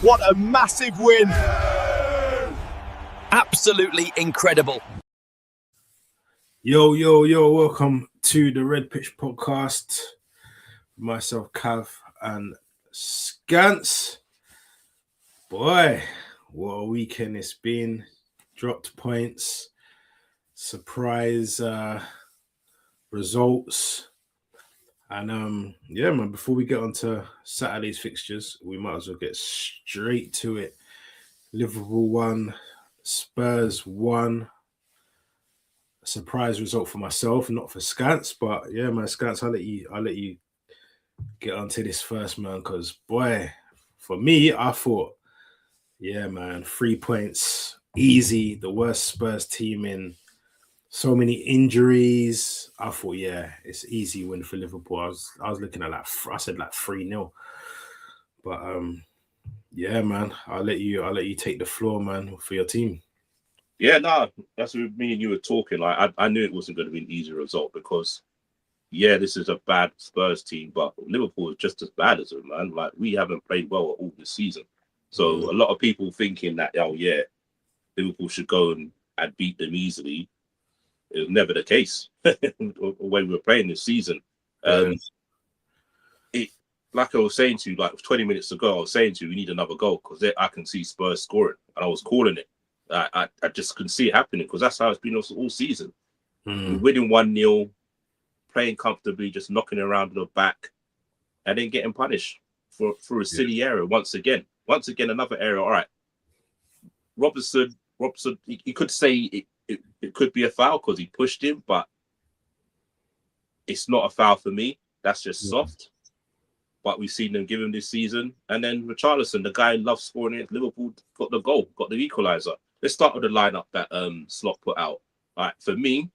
What a massive win. Absolutely incredible. Yo, welcome to the Red Pitch Podcast. Myself, Cav, and Scance. Boy, what a weekend it's been. Dropped points, surprise results. And yeah, man, before we get on to Saturday's fixtures, we might as well get straight to it. Liverpool won, Spurs won. Surprise result for myself, not for Scance, but yeah, man, Scance, I'll let you get onto this first, man, because boy, for me, I thought, yeah, man, 3 points, easy, the worst Spurs team in so many injuries. I thought, yeah, it's easy win for Liverpool. I was looking at that, I said like 3-0. But yeah, man, I'll let you take the floor, man, for your team. Yeah, no, that's what me and you were talking. Like, I knew it wasn't going to be an easy result because, yeah, this is a bad Spurs team, but Liverpool is just as bad as them, man. Like, we haven't played well at all this season. So a lot of people thinking that, oh, yeah, Liverpool should go and beat them easily. It was never the case the way we were playing this season. Like I was saying to you, like 20 minutes ago, I was saying to you, we need another goal because I can see Spurs scoring, and I was calling it. I just couldn't see it happening because that's how it's been all season. We're winning 1-0, playing comfortably, just knocking around the back, and then getting punished for a silly error once again. Once again, another error. All right, Robertson, you could say it could be a foul because he pushed him, but it's not a foul for me. That's just soft. But we've seen them give him this season. And then Richarlison, the guy who loves scoring against Liverpool, got the goal, got the equaliser. Let's start with the lineup that Slot put out. All right, for me,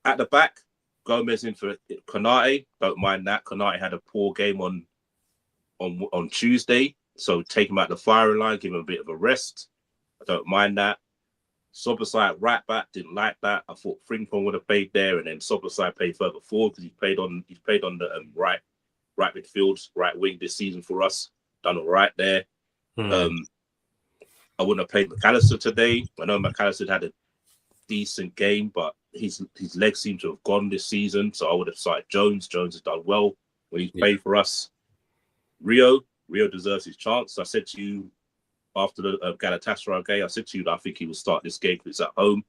at the back, Gomez in for Konate. Don't mind that. Konate had a poor game on Tuesday, so take him out the firing line, give him a bit of a rest. I don't mind that. Szoboszlai at right back, didn't like that. I thought Frimpong would have played there, and then Szoboszlai played further forward because he's played on the right midfield, right wing this season for us. Done all right there. I wouldn't have played McAllister today. I know McAllister had a decent game, but his legs seem to have gone this season, so I would have started Jones. Jones has done well when he's played for us. Rio deserves his chance. I said to you after the Galatasaray game, I said to you that I think he will start this game because it's at home.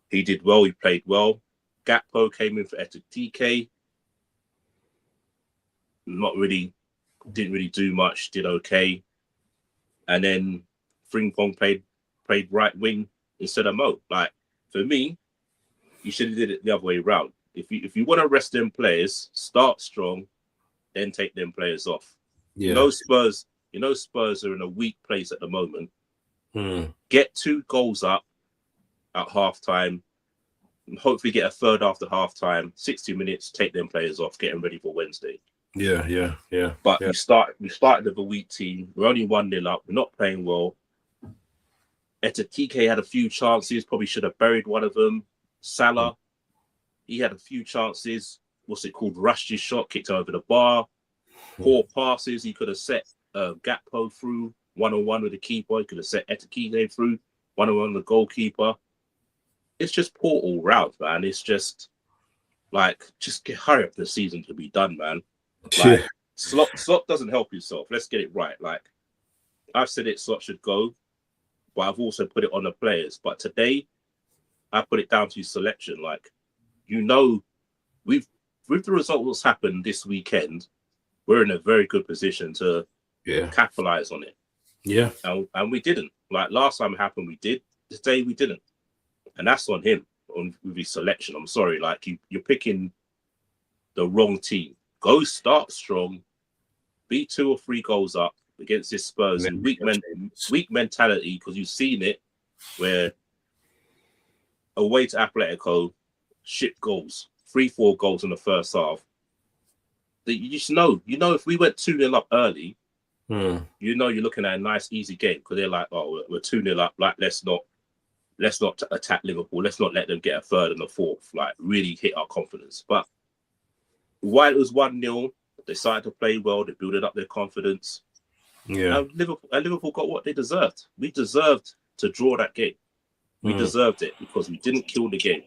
He did well. He played well. Gakpo came in for Ekitike. Didn't really do much. Did okay. And then Frimpong played right wing instead of Mo. Like, for me, you should have did it the other way around. If you want to rest them players, start strong, then take them players off. Yeah. You know Spurs are in a weak place at the moment. Get 2 goals up at halftime, and hopefully get a third after halftime. 60 minutes, take them players off, get them ready for Wednesday. Yeah. But we started with a weak team. We're only 1-0 up. We're not playing well. Ekitike had a few chances. Probably should have buried one of them. Salah, he had a few chances. What's it called? Rushed his shot, kicked over the bar. Poor passes. He could have set Gakpo through one-on-one with the keeper. He could have set Ekitike through one-on-one with the goalkeeper. It's just poor all round, man. It's just like, hurry up the season to be done, man. Like, Slot doesn't help himself. Let's get it right. Like, I've said it, Slot should go, but I've also put it on the players. But today, I put it down to his selection. Like, with the result that's happened this weekend, we're in a very good position to capitalize on it. Yeah. And we didn't. Like, last time it happened, we did. Today, we didn't. And that's on him, with his selection. I'm sorry. Like, you're picking the wrong team. Go start strong, be 2 or 3 goals up against this Spurs in weak mentality, because you've seen it where away to Atletico, shit goals, 3-4 goals in the first half. You just know, if we went 2-0 up early, you're looking at a nice, easy game because they're like, oh, we're 2-0 up. Like, let's not attack Liverpool. Let's not let them get a third and a fourth. Like, really hit our confidence. But while it was 1-0, They started to play well. They built up their confidence. Yeah. And Liverpool got what they deserved. We deserved to draw that game. We deserved it because we didn't kill the game.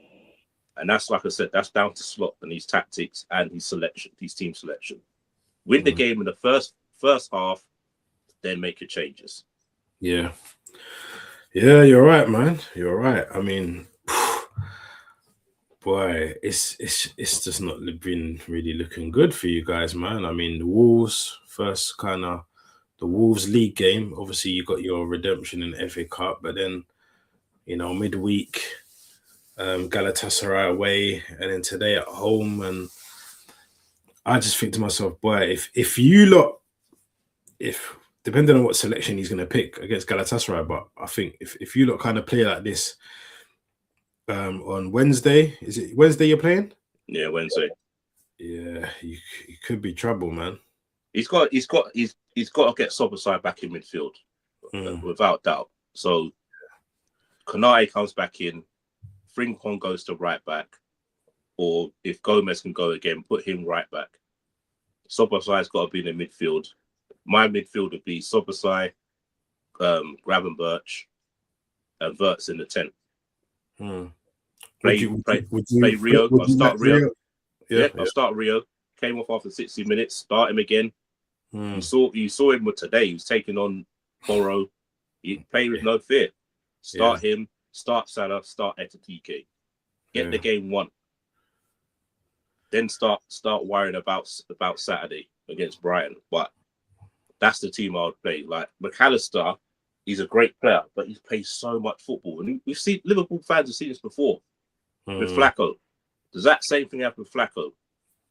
And that's, like I said, that's down to Slot and his tactics and his selection, his team selection. Win the game in the first half, then make your changes. Yeah. Yeah, you're right, man. You're right. I mean, boy, it's just not been really looking good for you guys, man. I mean, the Wolves first the Wolves League game. Obviously, you got your redemption in the FA Cup, but then, you know, midweek, Galatasaray away, and then today at home. And I just think to myself, boy, if depending on what selection he's going to pick against Galatasaray, but I think if you lot kind of play like this on Wednesday, is it Wednesday you're playing? Yeah, Wednesday. Yeah, you could be trouble, man. He's got to get Szoboszlai back in midfield, without doubt. So Konate comes back in, Frimpong goes to right back, or if Gomez can go again, put him right back. Szoboszlai's got to be in the midfield. My midfield would be Szoboszlai, Gravenberch, and Wirtz in the 10. Play Rio. I'll start Rio. Yeah, I'll start Rio. Came off after 60 minutes. Start him again. You saw him today. He was taking on Boro. He played with no fear. Start him. Start Salah. Start Ekitike. Get the game won. Then start worrying about Saturday against Brighton. But that's the team I would play. Like McAllister, he's a great player, but he's played so much football. And we've seen Liverpool fans have seen this before with Flacco. Does that same thing happen with Flacco?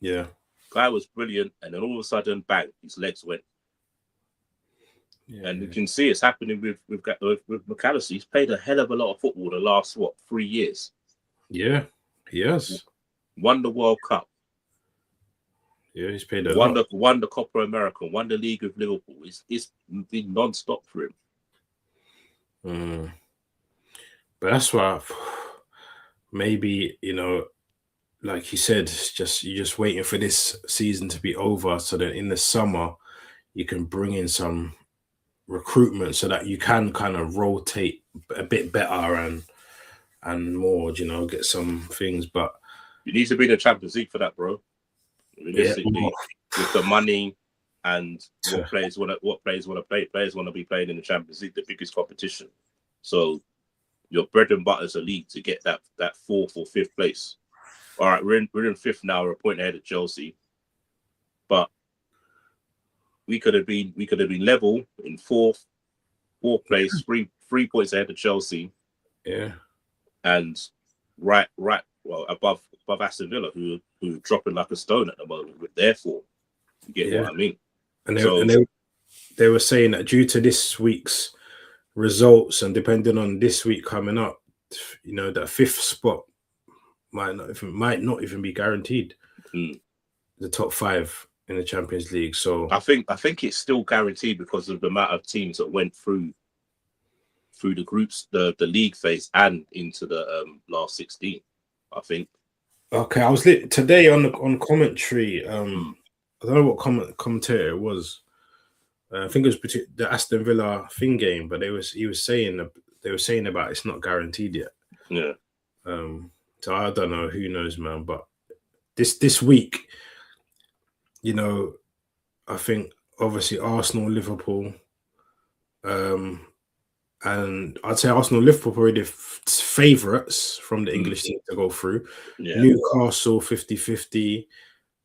Yeah. Guy was brilliant, and then all of a sudden, bang, his legs went. Yeah, and you can see it's happening with McAllister. He's played a hell of a lot of football the last 3 years. Yeah, he has. Won the World Cup. Yeah, he's played a lot. Won the Copa America. Won the league with Liverpool. It's been non-stop for him. But that's why maybe, you know, like you said, you're just waiting for this season to be over so that in the summer you can bring in some recruitment so that you can kind of rotate a bit better and more, you know, get some things. But you need to be in the Champions League for that, bro. Realistically, with the money and what players want to play. Players want to be playing in the Champions League, the biggest competition. So your bread and butter is a league to get that 4th or 5th place. All right, we're in 5th now. We're a point ahead of Chelsea, but we could have been level in 4th place, 3 points ahead of Chelsea. Yeah, and right, well above Aston Villa, who are dropping like a stone at the moment with their form. You get what I mean? And they were saying that due to this week's results and depending on this week coming up, you know, that 5th spot might not even be guaranteed. The top 5 in the Champions League. So I think it's still guaranteed because of the amount of teams that went through the groups, the league phase, and into the last 16. I think. Okay, I was today on commentary. I don't know what commentator it was. I think it was the Aston Villa thing game, but they were saying about it's not guaranteed yet. Yeah. So I don't know. Who knows, man? But this week, you know, I think obviously Arsenal, Liverpool, and I'd say Arsenal, Liverpool probably the favourites from the English team to go through. Yeah. Newcastle 50-50.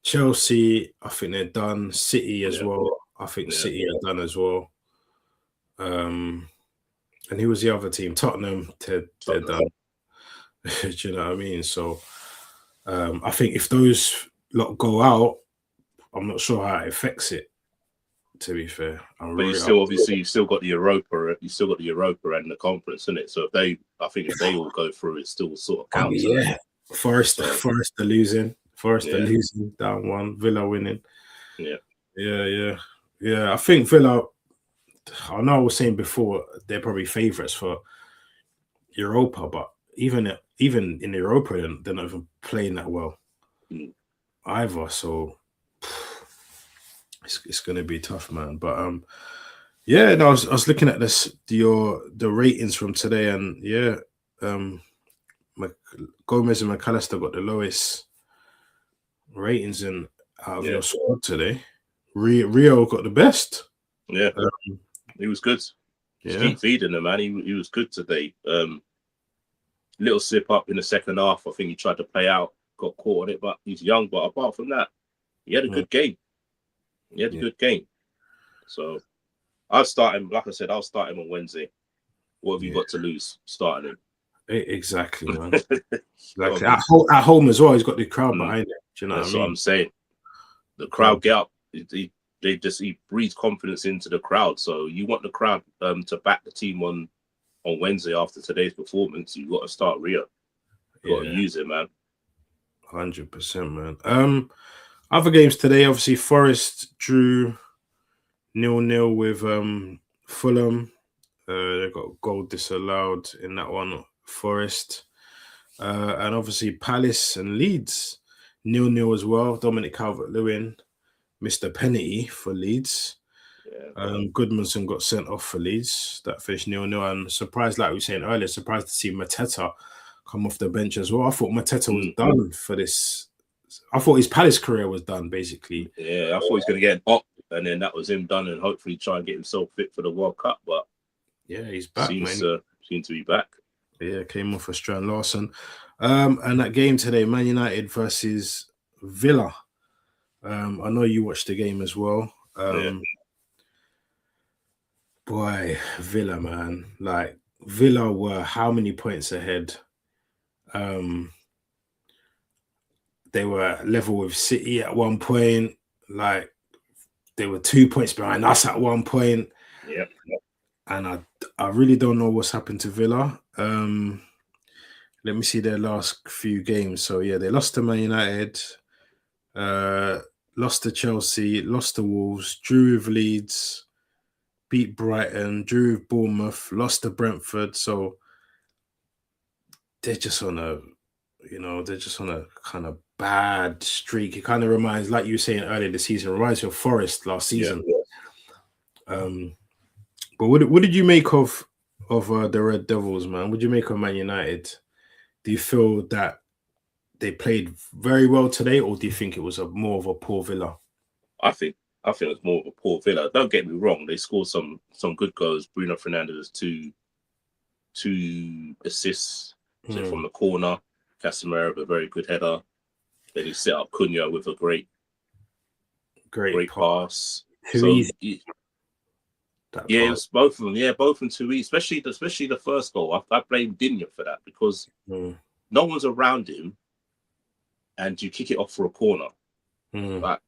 Chelsea, I think they're done. City as well. I think City are done as well. And who was the other team? Tottenham, they're done. Do you know what I mean? So I think if those lot go out, I'm not sure how it affects it. To be fair, but you still got the Europa. You still got the Europa and the conference, isn't it? So if they all go through, it still sort of counts. Forest are losing. Forest are losing down 1. Villa winning. Yeah. I think Villa. I know I was saying before they're probably favourites for Europa, but even in Europa, they're not even playing that well either. So it's gonna be tough, man. But yeah, no, I was looking at the ratings from today, and yeah, Mc, Gomez and McAllister got the lowest ratings in out of Yeah. your squad today. Rio got the best. Yeah, he was good. Just Yeah, keep feeding him, man. He was good today. Little slip up in the second half. I think he tried to play out, got caught on it, but he's young. But apart from that, he had a good game. He had a good game. So I'll start him. Like I said, I'll start him on Wednesday. What have you got to lose starting him? Exactly, man. Exactly. At home as well, he's got the crowd behind him. Do you know That's what I mean? I'm saying. The crowd get up. He breathes confidence into the crowd. So you want the crowd to back the team on Wednesday after today's performance. You got to start Rio. You got to use it, man. 100%, man. Other games today, obviously, Forest drew 0-0 with Fulham. They got a goal disallowed in that one, Forest. And obviously, Palace and Leeds 0-0 as well. Dominic Calvert-Lewin missed a penalty for Leeds. Yeah. Goodmanson got sent off for Leeds. That finished 0-0. And surprised, like we were saying earlier, surprised to see Mateta come off the bench as well. I thought Mateta was done for this. I thought his Palace career was done, basically. Yeah, I thought he was going to get an op, and then that was him done, and hopefully try and get himself fit for the World Cup. But yeah, he's back, seems man. to be back. Yeah, came off for Strand Larson. And that game today, Man United versus Villa. I know you watched the game as well. Boy, Villa, man. Like, Villa were how many points ahead? They were level with City at one point. Like, they were 2 points behind us at one point. Yep. And I really don't know what's happened to Villa. Let me see their last few games. So, yeah, they lost to Man United, lost to Chelsea, lost to Wolves, drew with Leeds, beat Brighton, drew with Bournemouth, lost to Brentford. So, they're just on a kind of bad streak. It kind of reminds, like you were saying earlier this season, reminds me of Forest last season. Yeah. But what did you make of the Red Devils, man? What did you make of Man United? Do you feel that they played very well today, or do you think it was more of a poor Villa? I think it was more of a poor Villa. Don't get me wrong; they scored some good goals. Bruno Fernandes two assists from the corner. Casemiro with a very good header. Then he set up Cunha with a great pass. Yeah, it was both of them. Yeah, both of them too easy. Especially the first goal. I blame Digne for that because no one's around him, and you kick it off for a corner. Like,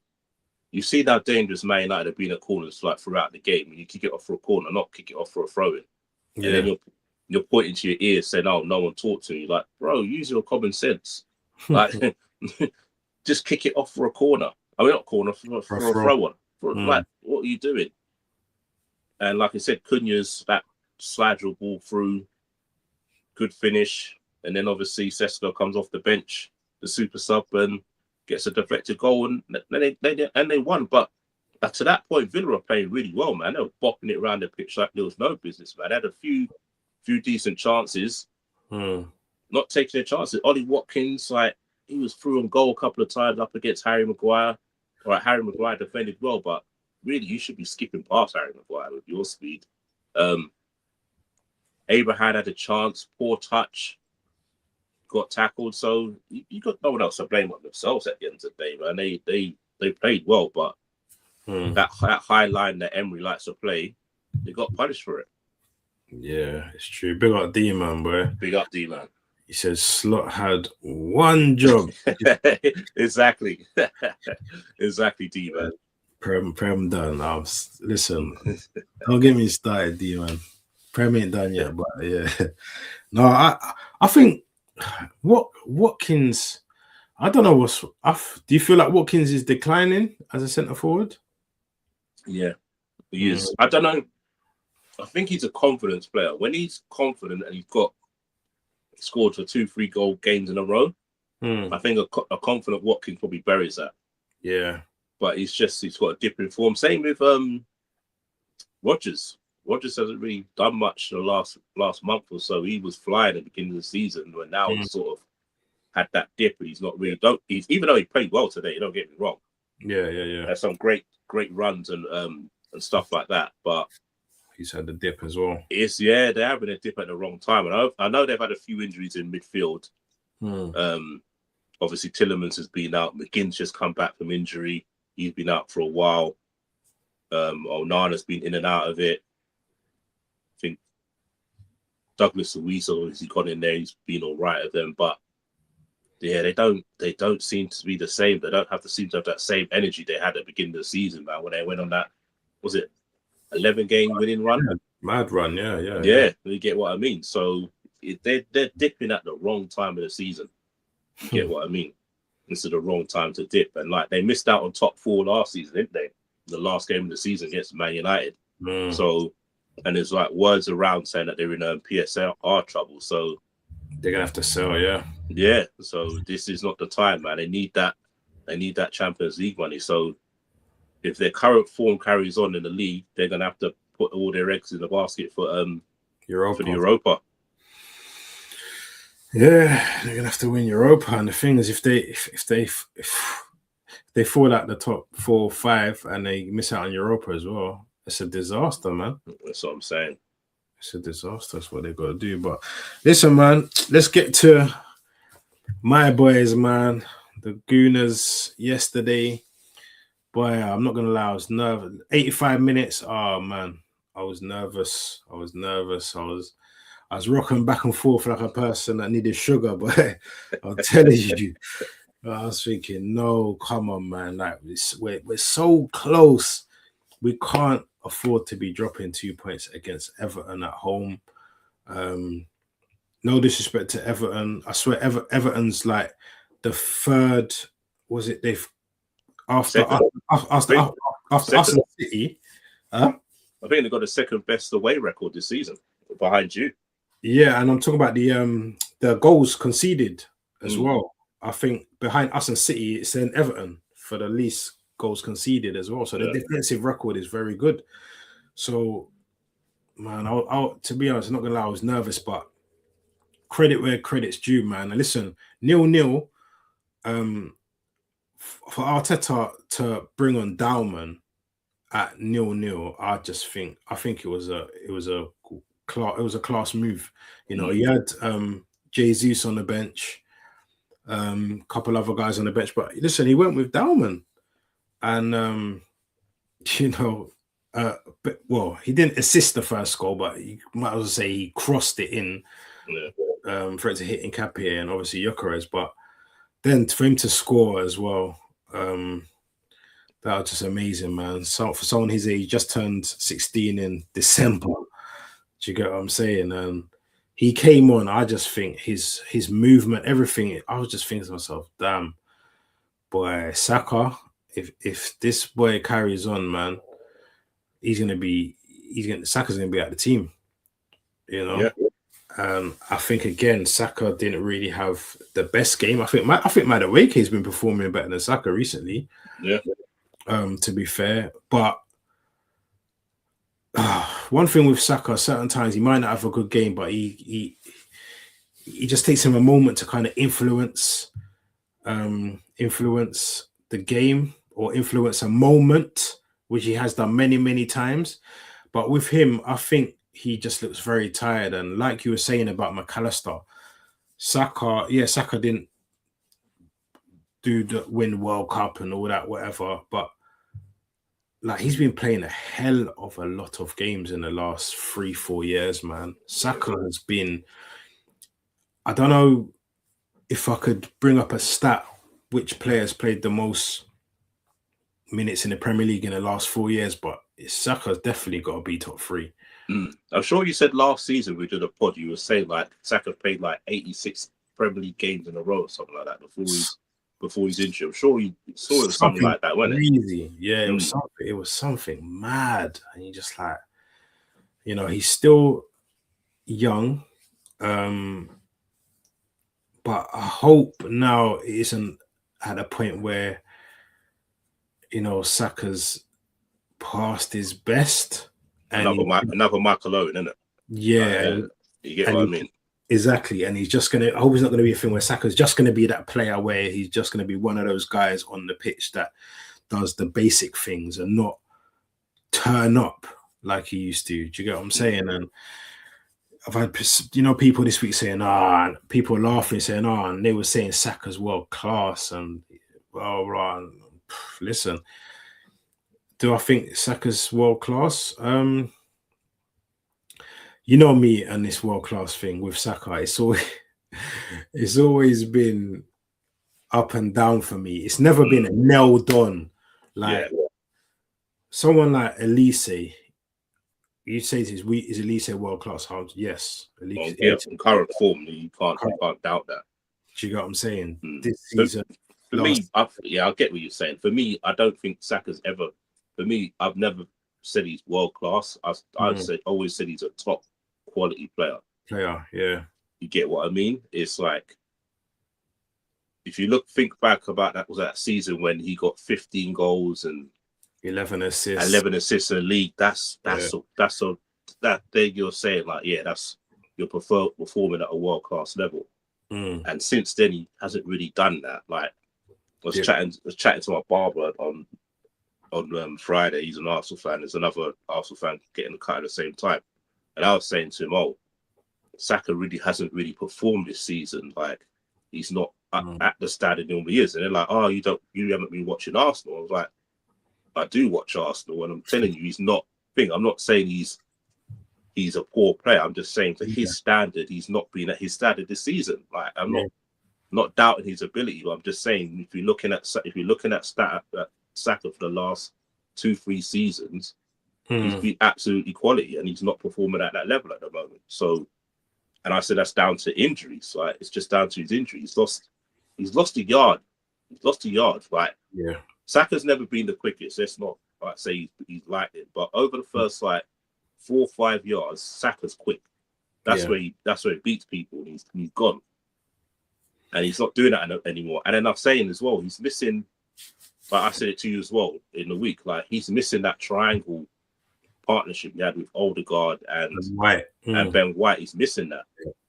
you see how dangerous Man United have been at corners like throughout the game. You kick it off for a corner, not kick it off for a throw-in. Yeah. And then you're pointing to your ears saying, "Oh, no one talked to you." Like, bro, use your common sense. Like, just kick it off for a corner. I mean, not corner, for a throw-on. Like, what are you doing? And like I said, Cunha's that slide ball through, good finish. And then obviously Sesko comes off the bench, the super sub, and gets a deflected goal, and they won. But to that point, Villa were playing really well, man. They were bopping it around the pitch like there was no business, man. They had a few decent chances, not taking their chances. Ollie Watkins, like, he was through on goal a couple of times up against Harry Maguire. All right, Harry Maguire defended well, but really, you should be skipping past Harry Maguire with your speed. Abraham had a chance, poor touch, got tackled. So you got no one else to blame on themselves at the end of the day, man. They played well, but that high line that Emery likes to play, they got punished for it. Yeah, it's true. Big up D-Man, boy. Big up D-Man. He says Slot had one job. Exactly. Exactly, D-Man. Prem done. Listen, don't get me started, D-Man. Prem ain't done yet, but yeah. No, I think Watkins, I don't know do you feel like Watkins is declining as a centre forward? Yeah, he is. I don't know. I think he's a confidence player. When he's confident and he's scored for 2-3 goal games in a row, I think a confident Watkins probably buries that. Yeah. but he's got a dip in form. Same with Rodgers. Rodgers hasn't really done much in the last month or so. He was flying at the beginning of the season, but now he's sort of had that dip. He's not really even though he played well today, don't get me wrong. Yeah. Had some great runs and stuff like that, but he's had the dip as well. They're having a dip at the wrong time. And I know they've had a few injuries in midfield. Obviously Tillemans has been out. McGinn's just come back from injury. He's been out for a while. Onana's been in and out of it. I think Douglas Luiz has gone in there. He's been all right at them, but yeah, they don't seem to be the same. They don't seem to have that same energy they had at the beginning of the season, man. When they went on that, was it 11-game winning run? Yeah, mad run, yeah. You get what I mean. So they're dipping at the wrong time of the season. You get what I mean? This is the wrong time to dip, and like they missed out on top 4 last season, didn't they? The last game of the season against Man United. So, and there's like words around saying that they're in PSR trouble. So they're gonna have to sell, yeah. Yeah. So this is not the time, man. They need that. They need that Champions League money. So if their current form carries on in the league, they're gonna have to put all their eggs in the basket for Europa. For the Europa. Yeah, they're gonna have to win Europa. And the thing is, if they fall out the top 4 or 5 and they miss out on Europa as well, it's a disaster, man. That's what I'm saying. It's a disaster. That's what they got to do. But listen, man, let's get to my boys, man. The Gooners yesterday. Boy, I'm not gonna lie, I was nervous. 85 minutes. Oh man, I was nervous. I was rocking back and forth like a person that needed sugar, but I'm telling you, I was thinking, no, come on, man. Like we're so close. We can't afford to be dropping 2 points against Everton at home. No disrespect to Everton. I swear Everton's like the third, was it they've after us and City. I think they've got the second best away record this season behind you. Yeah, and I'm talking about the goals conceded as well. I think behind us and City, it's in Everton for the least goals conceded as well. So the defensive record is very good. So, man, I'll to be honest, I'm not gonna lie, I was nervous, but credit where credit's due, man. And listen, 0-0, for Arteta to bring on Dalman at 0-0, I think it was a class move. You know, he had Jesus on the bench, couple other guys on the bench, but listen, he went with Dalman, and he didn't assist the first goal, but you might as well say he crossed it in for it to hit Nketiah and obviously Gyökeres. But then for him to score as well, that was just amazing, man. So for someone his age, just turned 16 in December. Do you get what I'm saying? He came on. I just think his movement, everything. I was just thinking to myself, damn, boy, Saka. If this boy carries on, man, Saka's gonna be at the team. You know. Yeah. I think again, Saka didn't really have the best game. I think Madueke has been performing better than Saka recently. Yeah. To be fair, but one thing with Saka, certain times he might not have a good game, but he just takes him a moment to kind of influence the game or influence a moment, which he has done many, many times. But with him, I think he just looks very tired. And like you were saying about McAllister, Saka didn't do the win World Cup and all that, whatever. But like he's been playing a hell of a lot of games in the last 3-4 years, man. Saka has been, I don't know if I could bring up a stat which players played the most minutes in the Premier League in the last 4 years, but Saka's definitely got to be top 3. I'm sure you said last season we did a pod, you were saying like Saka played like 86 Premier League games in a row or something like that before he's injured. I'm sure you saw it was something like that, wasn't it? Crazy. Yeah, it was something mad. And you just like, he's still young. But I hope now it isn't at a point where Saka's past his best. And another Michael Owen, isn't it? Yeah. You get what I mean? Exactly. And he's just going to, I hope he's not going to be a thing where Saka's just going to be that player where he's just going to be one of those guys on the pitch that does the basic things and not turn up like he used to. Do you get what I'm saying? And I've had, people this week saying, people laughing, saying, and they were saying Saka's world class. And, listen, do I think Saka's world class? You know me and this world class thing with Saka. It's always been up and down for me. It's never been a nailed on. Someone like Elise, you say is Elise world class? Yes, Elise, in current form, you can't doubt that. Do you get what I'm saying? This season, for me, I get what you're saying. For me, I don't think Saka's ever. For me, I've never said he's world class. I've always said he's a top quality player. Yeah. You get what I mean? It's like, if you think back about that season when he got 15 goals and 11 assists. 11 assists in the league. That thing you're saying, like, that's you're performing at a world class level. And since then he hasn't really done that. Like, I was chatting to my barber on Friday. He's an Arsenal fan. There's another Arsenal fan getting the cut at the same time. And I was saying to him, Saka really hasn't really performed this season. Like, he's not at the standard he normally is. And they're like, you haven't been watching Arsenal. I was like, I do watch Arsenal, and I'm telling you, he's not. I'm not saying he's a poor player. I'm just saying, for his standard, he's not been at his standard this season. Like, I'm not doubting his ability, but I'm just saying, if you're looking at Saka for the last 2-3 seasons, he's been absolutely quality, and he's not performing at that level at the moment. So, and I said that's down to injuries. Like, it's just down to his injury. He's lost a yard. Like, Saka's never been the quickest. Let's not say he's like it, but over the first 4 or 5 yards, Saka's quick. That's where he beats people, and he's gone. And he's not doing that anymore. And then I'm saying as well, he's missing. Like I said it to you as well in the week. Like, he's missing that triangle partnership he had with Odegaard and Ben White. He's missing that.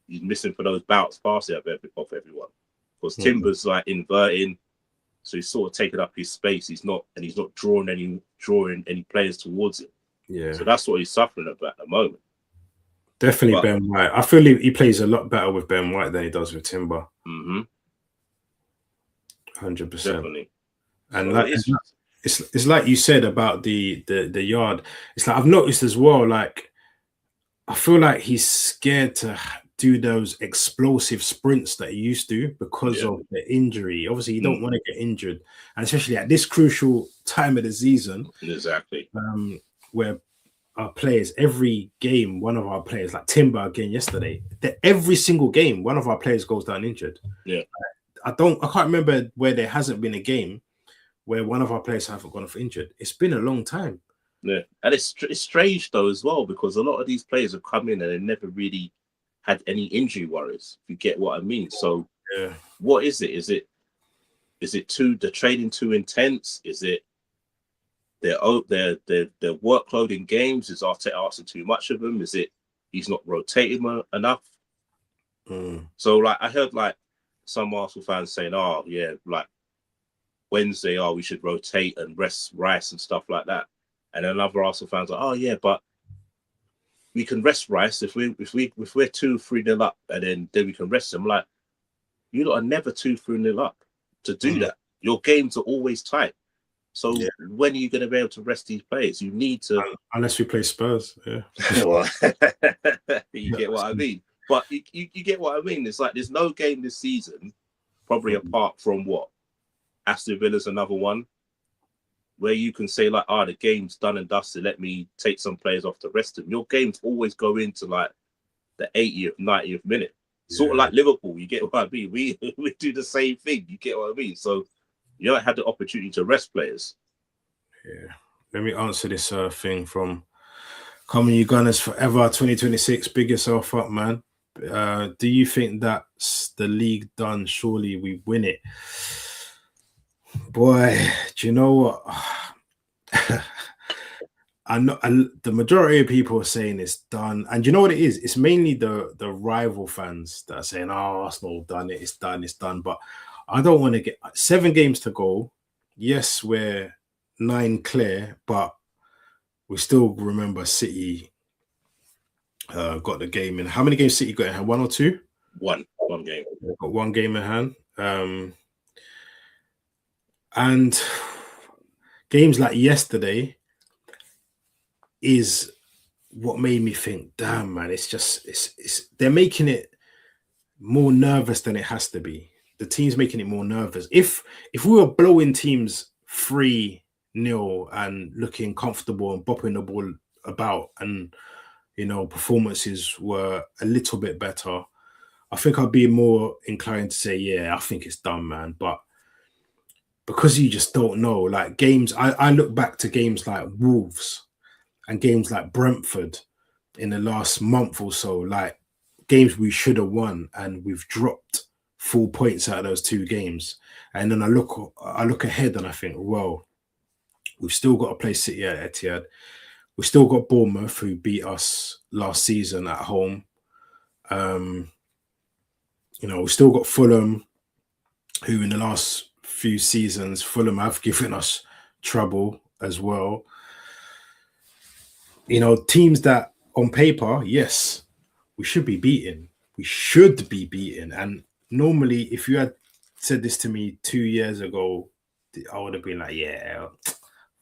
He's missing for those bounce passes off everyone. Because Timber's like inverting, so he's sort of taking up his space. He's not drawing any players towards him. Yeah. So that's what he's suffering about at the moment. Definitely Ben White. I feel he plays a lot better with Ben White than he does with Timber. 100%. Definitely. And so it's like you said about the yard. It's like I've noticed as well, like, I feel like he's scared to do those explosive sprints that he used to because of the injury. Obviously, you don't want to get injured, and especially at this crucial time of the season. Exactly. Where our players, every game, one of our players, like Timber again yesterday, every single game, one of our players goes down injured. Yeah. I can't remember where there hasn't been a game where one of our players haven't gone off injured. It's been a long time. Yeah, and it's strange though as well, because a lot of these players have come in and they never really had any injury worries. If you get what I mean. So, what is it? Is it the training too intense? Is it their workload in games? Is Arteta asking too much of them? Is it he's not rotating enough? So, like, I heard like some Arsenal fans saying, like Wednesday, we should rotate and rest Rice and stuff like that. And then other Arsenal fans are, but we can rest Rice if we're 2-3-0 up, and then we can rest him. Like, you lot are never 2-3-0 up to do that. Your games are always tight. So when are you going to be able to rest these players? You need to, unless we play Spurs. Yeah, you get what I mean. But you get what I mean. It's like there's no game this season, probably apart from Aston Villa's another one, where you can say like, the game's done and dusted. Let me take some players off to rest them. Your games always go into like the 80th, 90th minute. Sort of like Liverpool. You get what I mean? We do the same thing. You get what I mean? So you don't have the opportunity to rest players. Yeah. Let me answer this thing from Coming You Gunners Forever 2026. Big yourself up, man. Do you think that's the league done? Surely we win it. Boy, do you know what? I know the majority of people are saying it's done, and you know what it is? It's mainly the rival fans that are saying, "Oh, Arsenal done it. It's done. It's done." But I don't want to get 7 games to go. Yes, we're 9 clear, but we still remember City got the game in. How many games City got in hand? 1 or 2? One game. They've got 1 game in hand. And games like yesterday is what made me think, damn, man, it's they're making it more nervous than it has to be. The team's making it more nervous. If we were blowing teams 3-0 and looking comfortable and bopping the ball about, and performances were a little bit better, I think I'd be more inclined to say, yeah, I think it's done, man. But because you just don't know, like games, I look back to games like Wolves and games like Brentford in the last month or so, like games we should have won, and we've dropped 4 points out of those 2 games. And then I look ahead and I think, well, we've still got to play City at Etihad. We've still got Bournemouth, who beat us last season at home. We've still got Fulham, who in the last few seasons, Fulham have given us trouble as well. Teams that on paper, yes, we should be beaten. We should be beaten. And normally, if you had said this to me 2 years ago, I would have been like, yeah,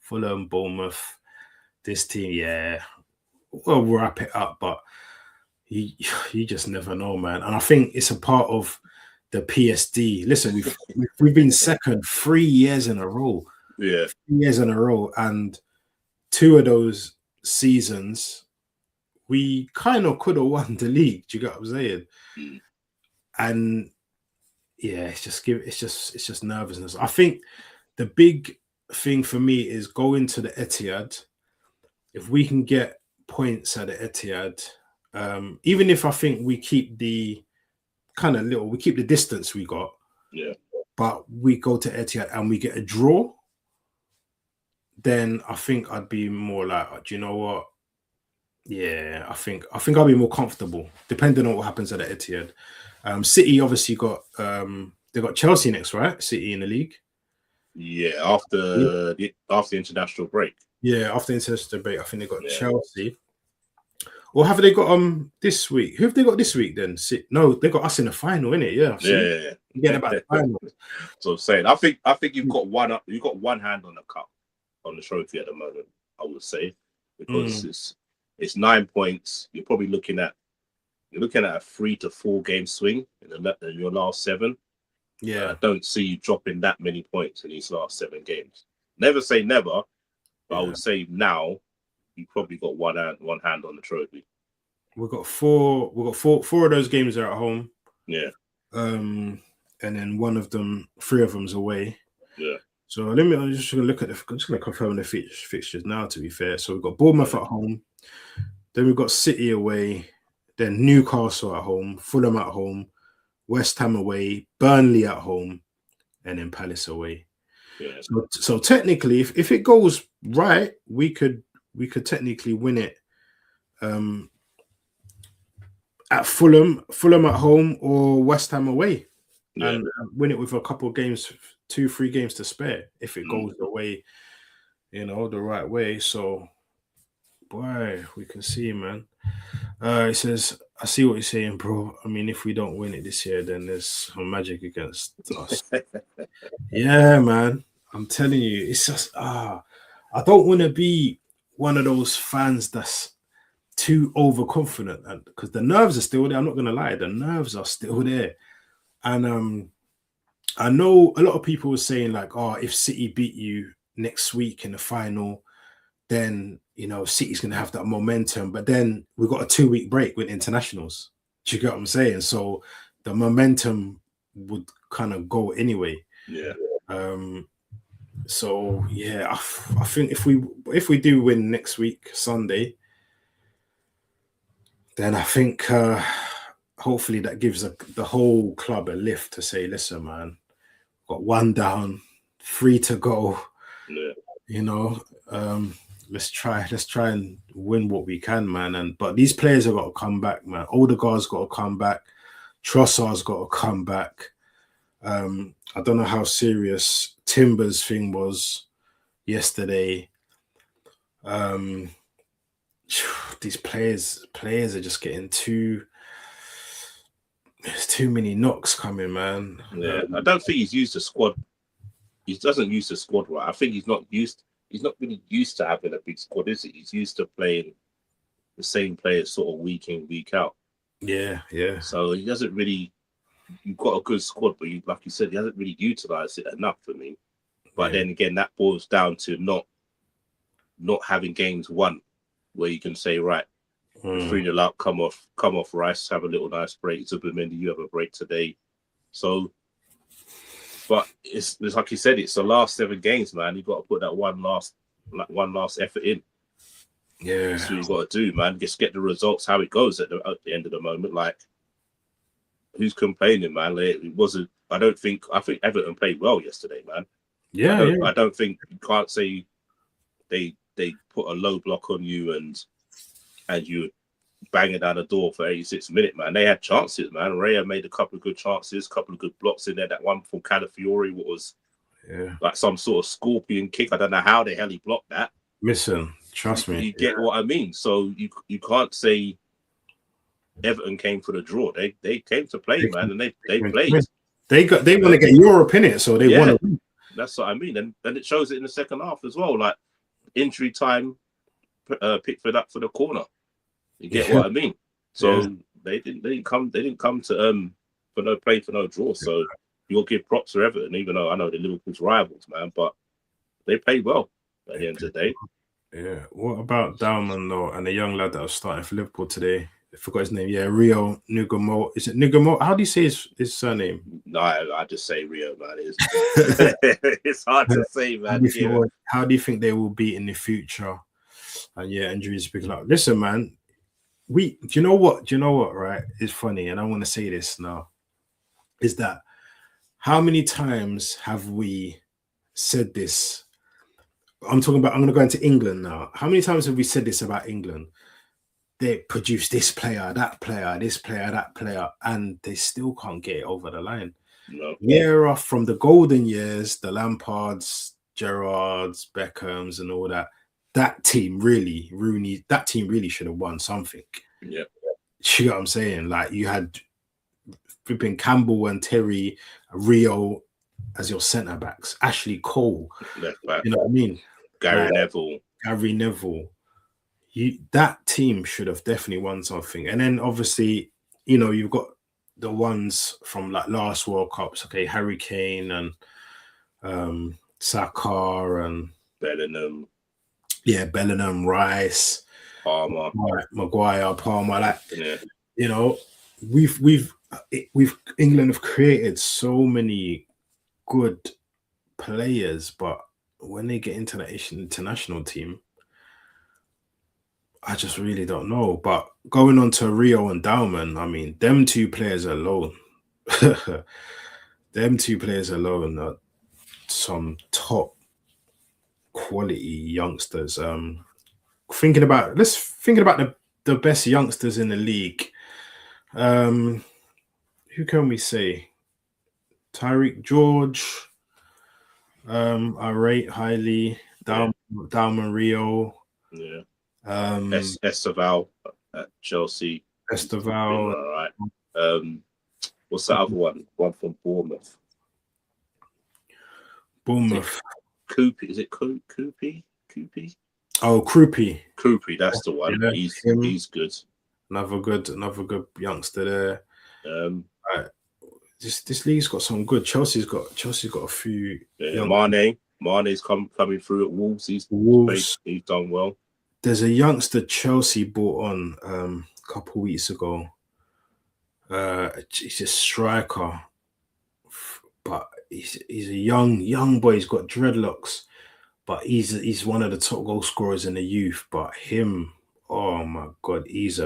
Fulham, Bournemouth, this team, yeah, we'll wrap it up. But you just never know, man. And I think it's a part of the PSD. Listen, we've been second 3 years in a row. Yeah. 3 years in a row. And 2 of those seasons, we kind of could have won the league. Do you get what I'm saying? Mm. And yeah, it's just nervousness. I think the big thing for me is going to the Etihad. If we can get points at the Etihad, even if I think we keep the we keep the distance we got, yeah, but we go to Etihad and we get a draw, then I think I'd be more like, do you know what? Yeah, I think I'll be more comfortable, depending on what happens at the Etihad. City obviously got they got Chelsea next, right? City in the league. Yeah, after the international break. Yeah, after the international break, I think they got Chelsea. Or have they got this week? Who have they got this week then? No, they got us in the final, innit? Yeah. Yeah. Forget about the final. So I'm saying, I think you've got one hand on the cup, on the trophy at the moment, I would say, because it's 9 points. You're probably looking at a 3 to 4 game swing in your last 7. Yeah, I don't see you dropping that many points in these last 7 games. Never say never, but I would say now you probably got one hand on the trophy. We've got four of those games are at home. Yeah. And then 3 of them's away. Yeah. So I'm just gonna look at I'm just gonna confirm the fixtures now, to be fair. So we've got Bournemouth at home, then we've got City away, then Newcastle at home, Fulham at home, West Ham away, Burnley at home, and then Palace away. Yeah. So technically, if it goes right, we could technically win it at Fulham at home or West Ham away, and win it with a couple of games, 2-3 games to spare if it goes the way, the right way. So, boy, we can see, man. It says, I see what you're saying, bro. I mean, if we don't win it this year, then there's some magic against us. Yeah, man. I'm telling you, it's just I don't want to be one of those fans that's too overconfident, and because the nerves are still there. I'm not gonna lie, the nerves are still there. And I know a lot of people were saying like, oh, if City beat you next week in the final, then City's gonna have that momentum. But then we've got a 2-week break with internationals. Do you get what I'm saying? So the momentum would kind of go anyway. Yeah. So yeah, I think if we do win next week Sunday, then I think hopefully that gives the whole club a lift to say, listen, man, got 1 down, 3 to go. Yeah. You know, let's try and win what we can, man. But these players have got to come back, man. Odegaard's got to come back. Trossard's got to come back. I don't know how serious Timber's thing was yesterday. These players are just getting there's too many knocks coming, man. Yeah, I don't think he's used the squad. He doesn't use the squad right. I think he's not really used to having a big squad, is he? He's used to playing the same players sort of week in, week out. Yeah. So he doesn't really. You've got a good squad, but like you said, he hasn't really utilised it enough for me. But then again, that boils down to not having games won, where you can say, right, 3-0 up, come off Rice, have a little nice break. Zubimendi, you have a break today. So, but it's like you said, it's the last 7 games, man. You've got to put that one last effort in. Yeah, that's what you've got to do, man. Just get the results, how it goes at the end of the moment. Like, who's complaining, man? Like, I think Everton played well yesterday, man. Yeah, I don't think you can't say they put a low block on you and you banging down the door for 86 minutes, man. They had chances, man. Raya made a couple of good chances, a couple of good blocks in there. That one from Calafiori was like some sort of scorpion kick. I don't know how the hell he blocked that. Listen, trust me. You get what I mean? So you can't say Everton came for the draw. They came to play, man, and they played. They want to get Europe in it, so they want to win. That's what I mean. And it shows it in the second half as well. Like, injury time, Pickford up for the corner. You get what I mean? So they didn't come to for no draw. So you'll give props to Everton, even though I know they're Liverpool's rivals, man. But they played well at the end of the day. Yeah. What about Dauman though, and the young lad that was starting for Liverpool today? I forgot his name. Yeah, Rio Nugamo. Is it Nugamo? How do you say his surname? No, I just say Rio, man. It's hard to say, man. How do you think they will be in the future? And injuries picking up. Listen, man. Do you know what? Right? It's funny, and I want to say this now. Is that how many times have we said this? I'm going to go into England now. How many times have we said this about England? They produce this player, that player, this player, that player, and they still can't get it over the line. No. Year off from the golden years, the Lampards, Gerrards, Beckhams, and all that. That team really, Rooney, that team really should have won something. Yeah. You know what I'm saying? Like, you had flipping Campbell and Terry, Rio as your centre backs, Ashley Cole, left back. You know what I mean? Gary Neville. That team should have definitely won something. And then obviously, you've got the ones from like last World Cups. Okay, Harry Kane and Saka and Bellingham. Yeah, Bellingham, Rice, Palmer, Maguire, Palmer. Like, we've England have created so many good players, but when they get into the international team, I just really don't know. But going on to Rio and Dauman, I mean, them two players alone are some top quality youngsters. Thinking about the best youngsters in the league. Who can we say? Tyreek George. I rate highly. Dauman, Rio. Yeah. Esteval at Chelsea. Esteval. All right. What's the other one? One from Bournemouth. Koopy. Is it Koopy? Oh, Koopy. Koopy, that's the one. Yeah, he's good. Another good youngster there. Right. This league's got some good. Chelsea's got a few. Yeah, Mane's coming through at Wolves. He's done well. There's a youngster Chelsea bought on a couple weeks ago. He's a striker, but he's a young boy. He's got dreadlocks, but he's one of the top goal scorers in the youth. But him, oh my God, he's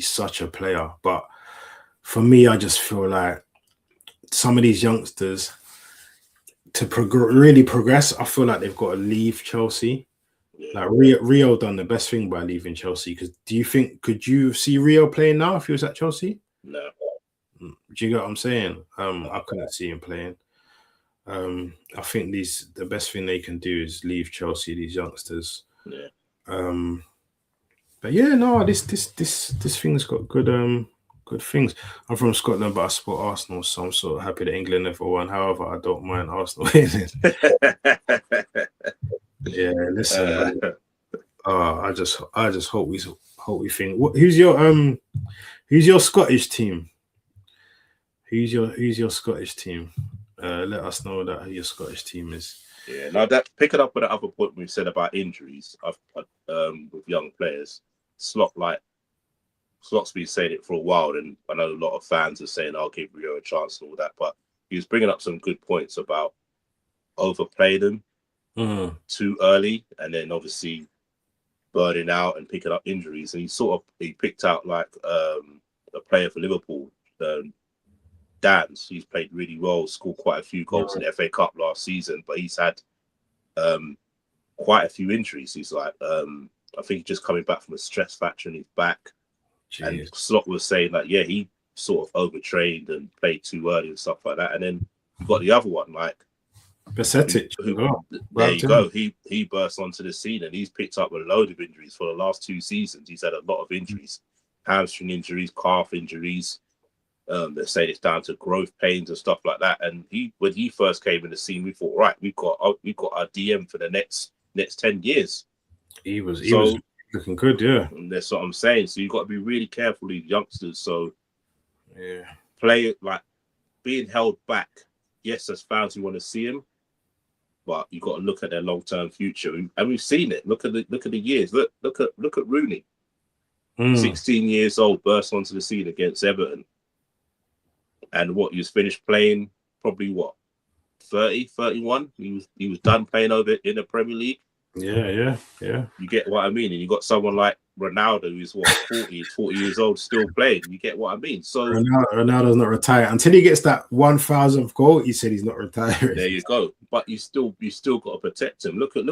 such a player. But for me, I just feel like some of these youngsters, to really progress, I feel like they've got to leave Chelsea. Yeah. Like Rio done the best thing by leaving Chelsea. Because could you see Rio playing now if he was at Chelsea? No. Do you get what I'm saying? I couldn't see him playing. I think the best thing they can do is leave Chelsea, these youngsters. Yeah. But yeah, no, this thing's got good things. I'm from Scotland, but I support Arsenal, so I'm sort of happy that England never won. However, I don't mind Arsenal winning. Yeah, listen, I just hope we think. Who's your Scottish team? Who's your Scottish team? Let us know that who your Scottish team is. Yeah, now that picking up with the other point we said about injuries, with young players, Slot's been saying it for a while, and I know a lot of fans are saying, "I'll give Rio a chance" and all that, but he was bringing up some good points about overplaying them too early, and then obviously burning out and picking up injuries. And he picked out like a player for Liverpool, Dance. He's played really well, scored quite a few goals in the FA Cup last season, but he's had quite a few injuries. He's like, I think he's just coming back from a stress fracture in his back. Jeez. And Slot was saying that, yeah, he sort of overtrained and played too early and stuff like that. And then you've got the other one, like Besetic. There you go. He burst onto the scene and he's picked up a load of injuries for the last 2 seasons. He's had a lot of injuries, hamstring injuries, calf injuries. They say it's down to growth pains and stuff like that. And when he first came in the scene, we thought, right, we've got our DM for the next 10 years. He was looking good, yeah. And that's what I'm saying. So you've got to be really careful with youngsters. So yeah, play it like being held back. Yes, as fans we want to see him, but you've got to look at their long-term future. And we've seen it. Look at the years. Look at Rooney. 16 years old, burst onto the scene against Everton. And he was finished playing probably 30, 31. He was done playing over in the Premier League. Yeah. You get what I mean? And you got someone like Ronaldo who's 40 years old still playing. You get what I mean? So Ronaldo's not retired until he gets that 1,000th goal. He said he's not retiring. There you go. But you still got to protect him. Look at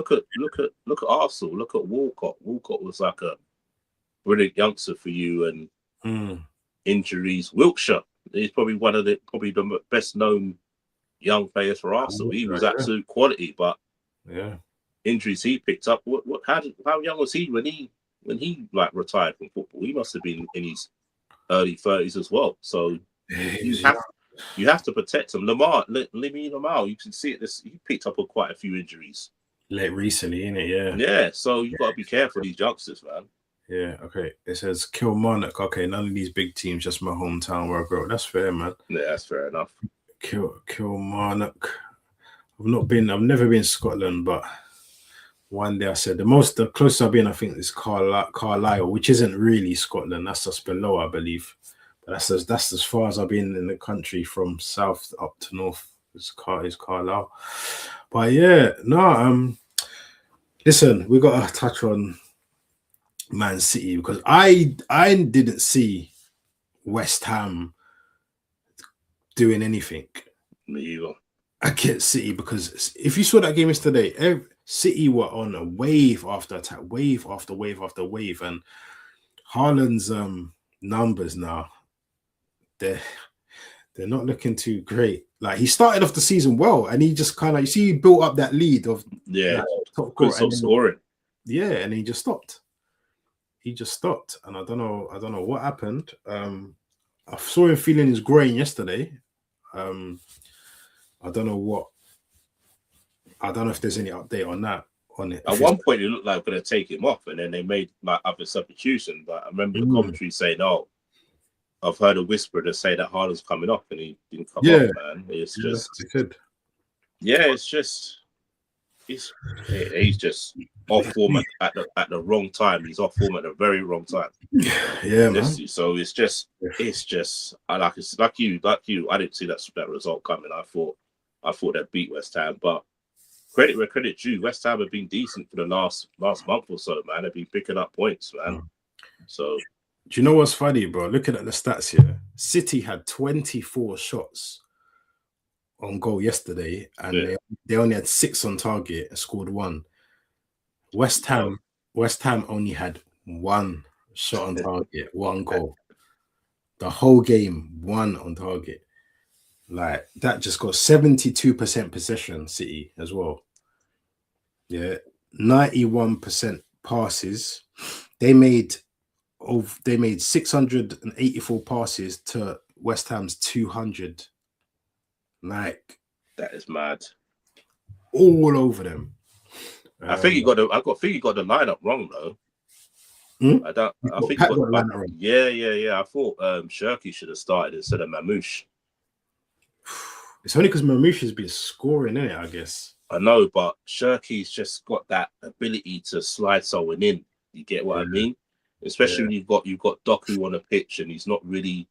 Arsenal. Look at Walcott. Walcott was like a brilliant youngster for you, and injuries. Wilshere is probably one of the best known young players for Arsenal. He was absolute quality, but injuries he picked up. How young was he when he like retired from football? He must have been in his early 30s as well. So you have to protect him. Lamine Lamar, you can see it. He picked up on quite a few injuries recently, innit? Yeah. Yeah. So you got to be careful these youngsters, man. Yeah, okay. It says Kilmarnock. Okay, none of these big teams, just my hometown where I grew up. That's fair, man. Yeah, that's fair enough. Kilmarnock. I've never been to Scotland, but one day I said the closest I've been, I think, is Carlisle, which isn't really Scotland. That's just below, I believe. But that's as far as I've been in the country from south up to north. Is Carlisle. But yeah, no. Listen, we got to touch on Man City because I didn't see West Ham doing anything. Me either. Against City, because if you saw that game yesterday, City were on a wave after attack, wave after wave after wave, and Haaland's numbers now they're not looking too great. Like, he started off the season well, and he just kind of he built up that lead of top scoring. Yeah, and he just stopped. And I don't know what happened. I saw him feeling his groin yesterday. I don't know if there's any update on it. At one point, it looked like going to take him off, and then they made like other substitution. But I remember the commentary saying, "Oh, I've heard a whisper to say that Haaland's coming off," and he didn't come off. Man, it's just, he's just off form at the wrong time. He's off form at the very wrong time. Yeah, man. So it's just like you. I didn't see that result coming. I thought they'd beat West Ham, but credit where credit due. West Ham have been decent for the last month or so, man. They've been picking up points, man. So, do you know what's funny, bro? Looking at the stats here, City had 24 shots on goal yesterday, and Yeah. they only had 6 on target and scored 1. West Ham only had 1 shot on target, 1 goal. The whole game, 1 on target. Like that just got 72% possession, City as well. Yeah, 91% passes. They made 684 passes to West Ham's 200. Like That is mad. all over them. I think you got the lineup wrong though. I think you got the lineup wrong. Yeah. I thought Shirky should have started instead of Mamouche. It's only because Mamouche has been scoring in it, I guess. I know, but Shirky's just got that ability to slide someone in. You get what I mean? Especially when you've got Doku on the pitch, and he's not really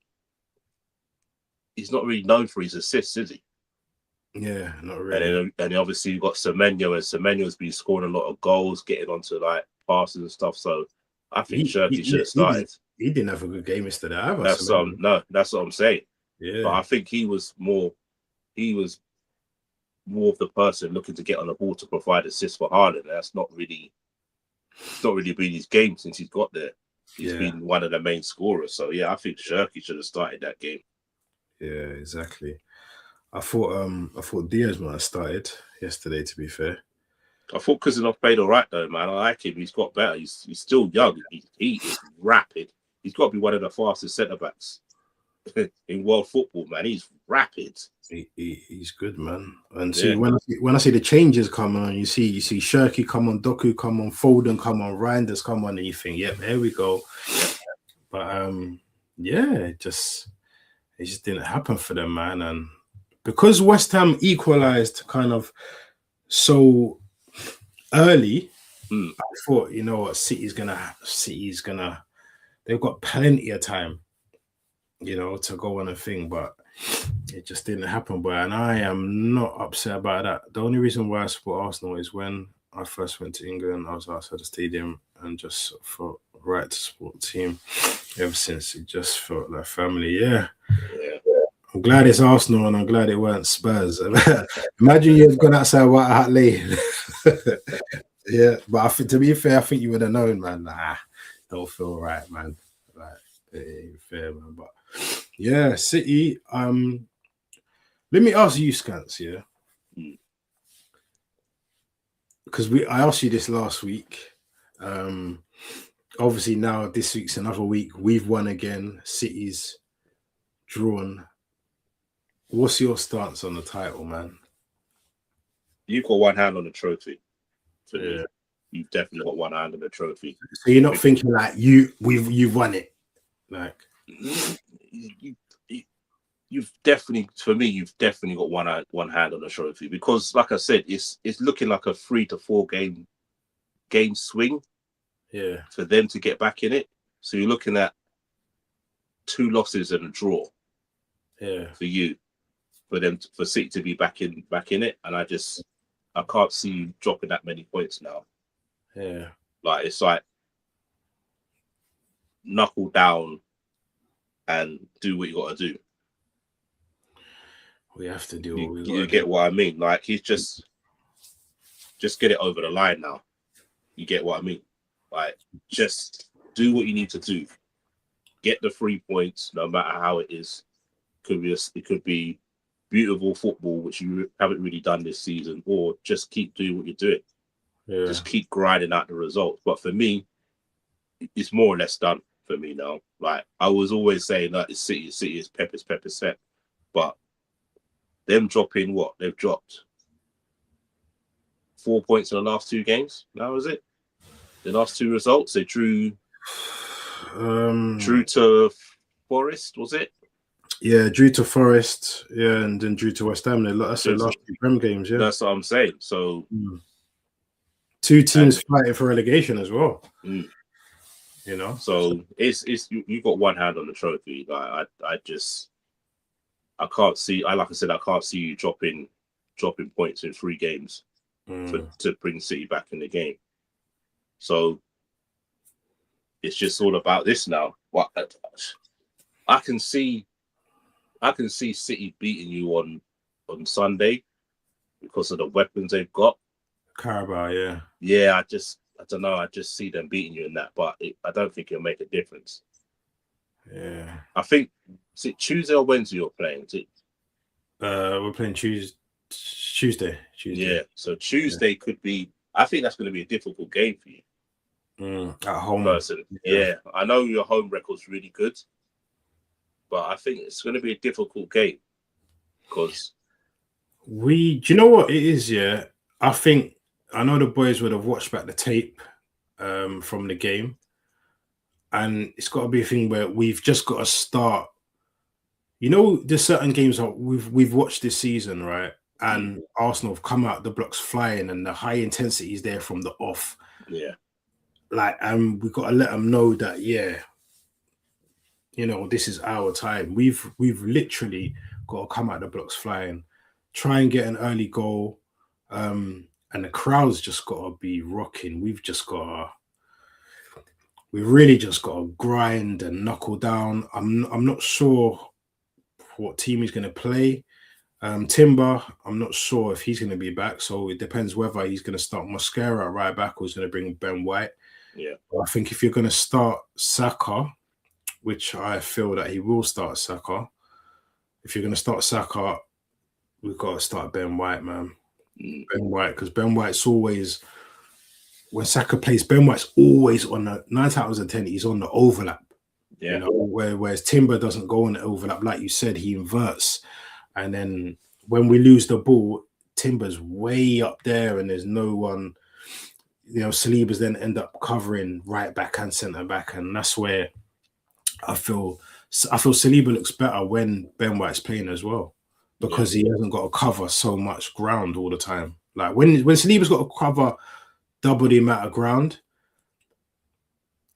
known for his assists, is he? Yeah, not really. And then obviously you've got Semenyo, and Semenyo's been scoring a lot of goals, getting onto like passes and stuff. So I think Shirky should have started. He didn't have a good game yesterday either. That's what I'm saying. Yeah, but I think he was more of the person looking to get on the ball to provide assists for Haaland. That's not really been his game since he's got there. He's been one of the main scorers. So yeah, I think Shirky should have started that game. Yeah, exactly. I thought Diaz might have started yesterday, to be fair. I thought Kuznetsov played all right though, man. I like him. He's got better. He's still young. He is rapid. He's got to be one of the fastest centre backs in world football, man. He's rapid. He's good, man. And see, when I see the changes come on, you see Shirky come on, Doku come on, Foden come on, Reinders come on, and you think, yep, there we go. But it just didn't happen for them, man. And because West Ham equalized kind of so early, I thought, you know what, City's gonna they've got plenty of time, you know, to go on a thing, but it just didn't happen. But and I am not upset about that. The only reason why I support Arsenal is when I first went to England, I was outside the stadium and just felt right to support the team. Ever since, it just felt like family. Yeah. I'm glad it's Arsenal and I'm glad it weren't Spurs. Imagine you've gone outside White Hart Lane. Yeah, but to be fair, I think you would have known, man. Nah, don't feel right, man. Like, it ain't fair, man. But yeah, City. Let me ask you, Scants, yeah, because I asked you this last week. Obviously now this week's another week. We've won again. City's drawn. What's your stance on the title, man? You've got one hand on the trophy. Yeah. You've definitely got one hand on the trophy. So you're not thinking like you've won it, like you've definitely, for me, you've definitely got one hand on the trophy, because, like I said, it's looking like a 3 to 4 game swing. Yeah, for them to get back in it. So you're looking at 2 losses and a draw. Yeah, for City to be back in it, and I can't see you dropping that many points now. Yeah, like it's like knuckle down and do what you got to do. We have to do what we got. You get what I mean? Like, he's just get it over the line now. You get what I mean? Like, just do what you need to do. Get the 3 points, no matter how it is. It could be beautiful football, which you haven't really done this season, or just keep doing what you're doing. Yeah. Just keep grinding out the results. But for me, it's more or less done for me now. Like, I was always saying that it's City is Pep, set. But them dropping what? They've dropped 4 points in the last 2 games. Now, is it? The last 2 results, they drew to Forest, was it? Yeah, drew to Forest, yeah, and then drew to West Ham. That's the last 2 Prem games, yeah. That's what I'm saying. So 2 teams fighting for relegation as well. You know, so it's you got one hand on the trophy. Like, I can't see. Like I said, I can't see you dropping points in 3 games to bring City back in the game. So it's just all about this now. I can see City beating you on on Sunday because of the weapons they've got. Carabao, yeah. Yeah, I don't know. I just see them beating you in that, but I don't think it'll make a difference. Yeah. I think, is it Tuesday or Wednesday you're playing? Is it? We're playing Tuesday. Yeah, so Tuesday could be. I think that's going to be a difficult game for you. At home. Person. Yeah, I know your home record's really good, but I think it's going to be a difficult game because do you know what it is? Yeah, I know the boys would have watched back the tape from the game, and it's got to be a thing where we've just got to start. You know, there's certain games that we've watched this season, right? And Arsenal have come out the blocks flying, and the high intensity is there from the off. Yeah. Like, and we've got to let them know that, yeah, you know, this is our time. We've literally got to come out the blocks flying, try and get an early goal, and the crowd's just got to be rocking. We've really just got to grind and knuckle down. I'm not sure what team he's going to play. Timber, I'm not sure if he's going to be back, so it depends whether he's going to start Mosquera at right back or he's going to bring Ben White. Yeah, I think if you're going to start Saka, which I feel that he will start Saka, if you're going to start Saka, we've got to start Ben White, man. Ben White, because Ben White's always, when Saka plays, Ben White's always on the 9 times out of 10, he's on the overlap. Yeah. You know, whereas Timber doesn't go on the overlap, like you said, he inverts. And then when we lose the ball, Timber's way up there and there's no one. You know, Saliba's then end up covering right back and centre back, and that's where I feel Saliba looks better when Ben White's playing as well, because he hasn't got to cover so much ground all the time. Like when Saliba's got to cover double the amount of ground,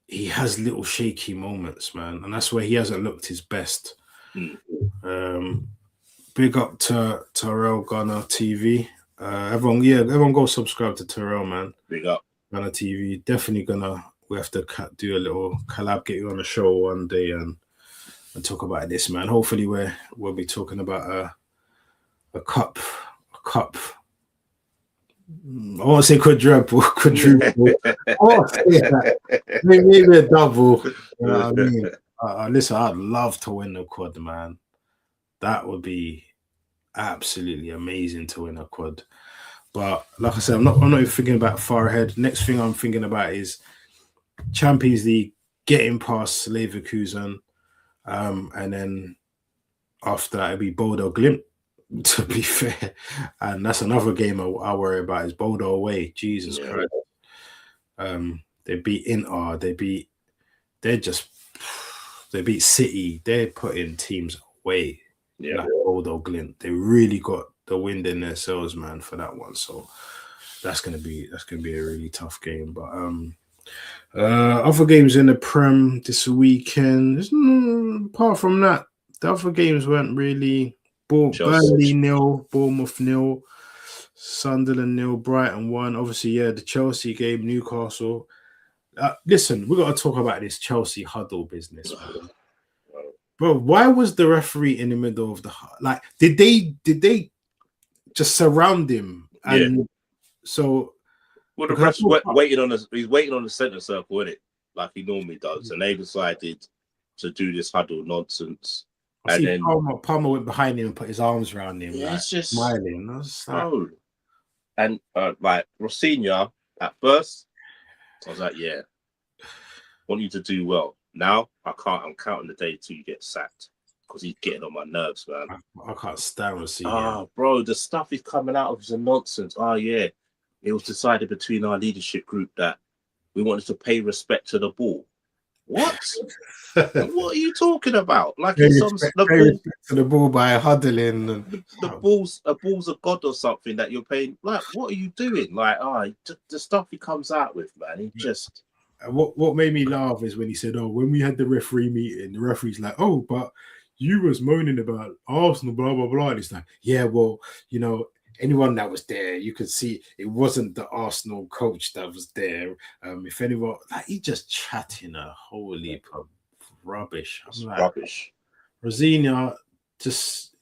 he has little shaky moments, man, and that's where he hasn't looked his best. Big up to Terrell Gunner TV. Everyone go subscribe to Terrell, man. Big up Gunner TV. Definitely we have to do a little collab, get you on the show one day and talk about this, man. Hopefully we'll be talking about a cup. I won't say quadruple. Maybe a double. You know what I mean? Listen, I'd love to win the quad, man. That would be absolutely amazing to win a quad. But like I said, I'm not even thinking about far ahead. Next thing I'm thinking about is Champions League, getting past Leverkusen, and then after that it'll be Bodo Glimt, to be fair. And that's another game I worry about is Bodo away. Jesus Christ. They beat Inter, they beat City. They're putting teams away. Yeah, like Bodo Glimt. They really got the wind in their sails, man, for that one. So that's gonna be a really tough game. But other games in the Prem this weekend, apart from that, the other games weren't really. Burnley 0, Bournemouth 0, Sunderland 0, Brighton 1. Obviously, the Chelsea game, Newcastle. Listen, we got to talk about this Chelsea huddle business, man. Bro, why was the referee in the middle of the like? Did they just surround him? And so, well, the ref's he's waiting on the centre circle, isn't it? Like he normally does, and they decided to do this huddle nonsense. And then Palmer went behind him and put his arms around him, like, just smiling. And like Rosinha, at first, I was like, "Yeah, want you to do well." Now I can't. I'm counting the day till you get sacked because he's getting on my nerves, man. I can't stand Rosinha. Bro, the stuff he's coming out of is a nonsense. It was decided between our leadership group that we wanted to pay respect to the ball. What? What are you talking about? Like it's the ball by huddling. The ball's a god or something that you're paying. Like, what are you doing? Like, the stuff he comes out with, man. He just. What made me laugh is when he said, "Oh, when we had the referee meeting, the referee's like, oh, but you was moaning about Arsenal, blah blah blah." And it's like, yeah, well, you know, anyone that was there, you could see it wasn't the Arsenal coach that was there. If anyone, like, he just chatting a whole heap of rubbish. Rubbish. Rosinha,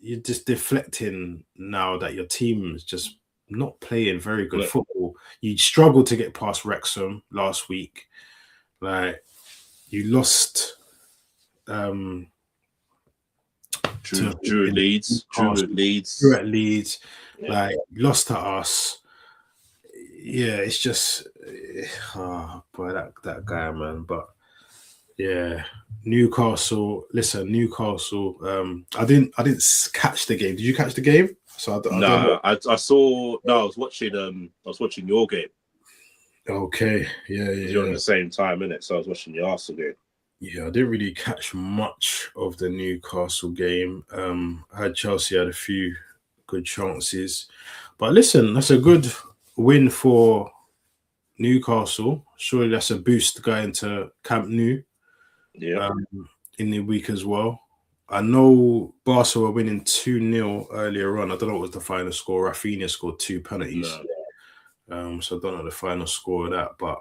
you're just deflecting now that your team is just not playing very good football. You struggled to get past Wrexham last week. Like you lost Drew at Leeds. Yeah. Like lost to us. Yeah, it's just boy, that guy, man. But yeah, Newcastle. Listen, Newcastle. I didn't catch the game. Did you catch the game? So I saw. No, I was watching your game. Okay, yeah. You're at the same time, innit? So I was watching the Arsenal game. Yeah, I didn't really catch much of the Newcastle game. I had Chelsea had a few good chances, but listen, that's a good win for Newcastle. Surely that's a boost going to Camp Nou. Yeah. In the week as well. I know Barca were winning 2-0 earlier on. I don't know what was the final score. Rafinha scored 2 penalties. No. So I don't know the final score of that, but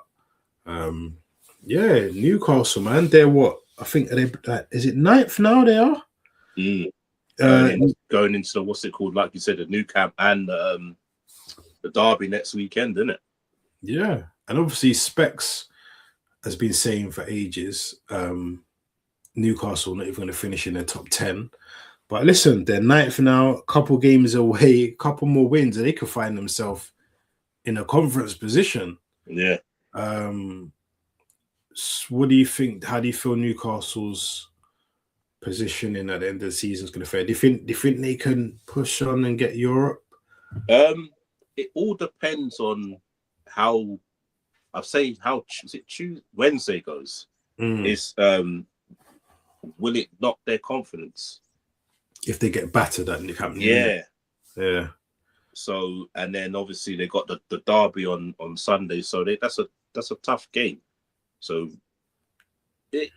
yeah, Newcastle, man. They're what? I think is it 9th now? They are. Going into the, what's it called? Like you said, the Nou Camp and the derby next weekend, isn't it? Yeah, and obviously Specs has been saying for ages, Newcastle not even going to finish in the top 10. But listen, they're 9th now, a couple games away, a couple more wins, and they could find themselves in a conference position. Yeah. What do you think? How do you feel Newcastle's positioning at the end of the season is going to fare? Do you think they can push on and get Europe? It all depends on how Wednesday goes. Is will it knock their confidence if they get battered at Newcastle? Yeah. So, and then obviously they got the derby on Sunday, so that's a tough game. So they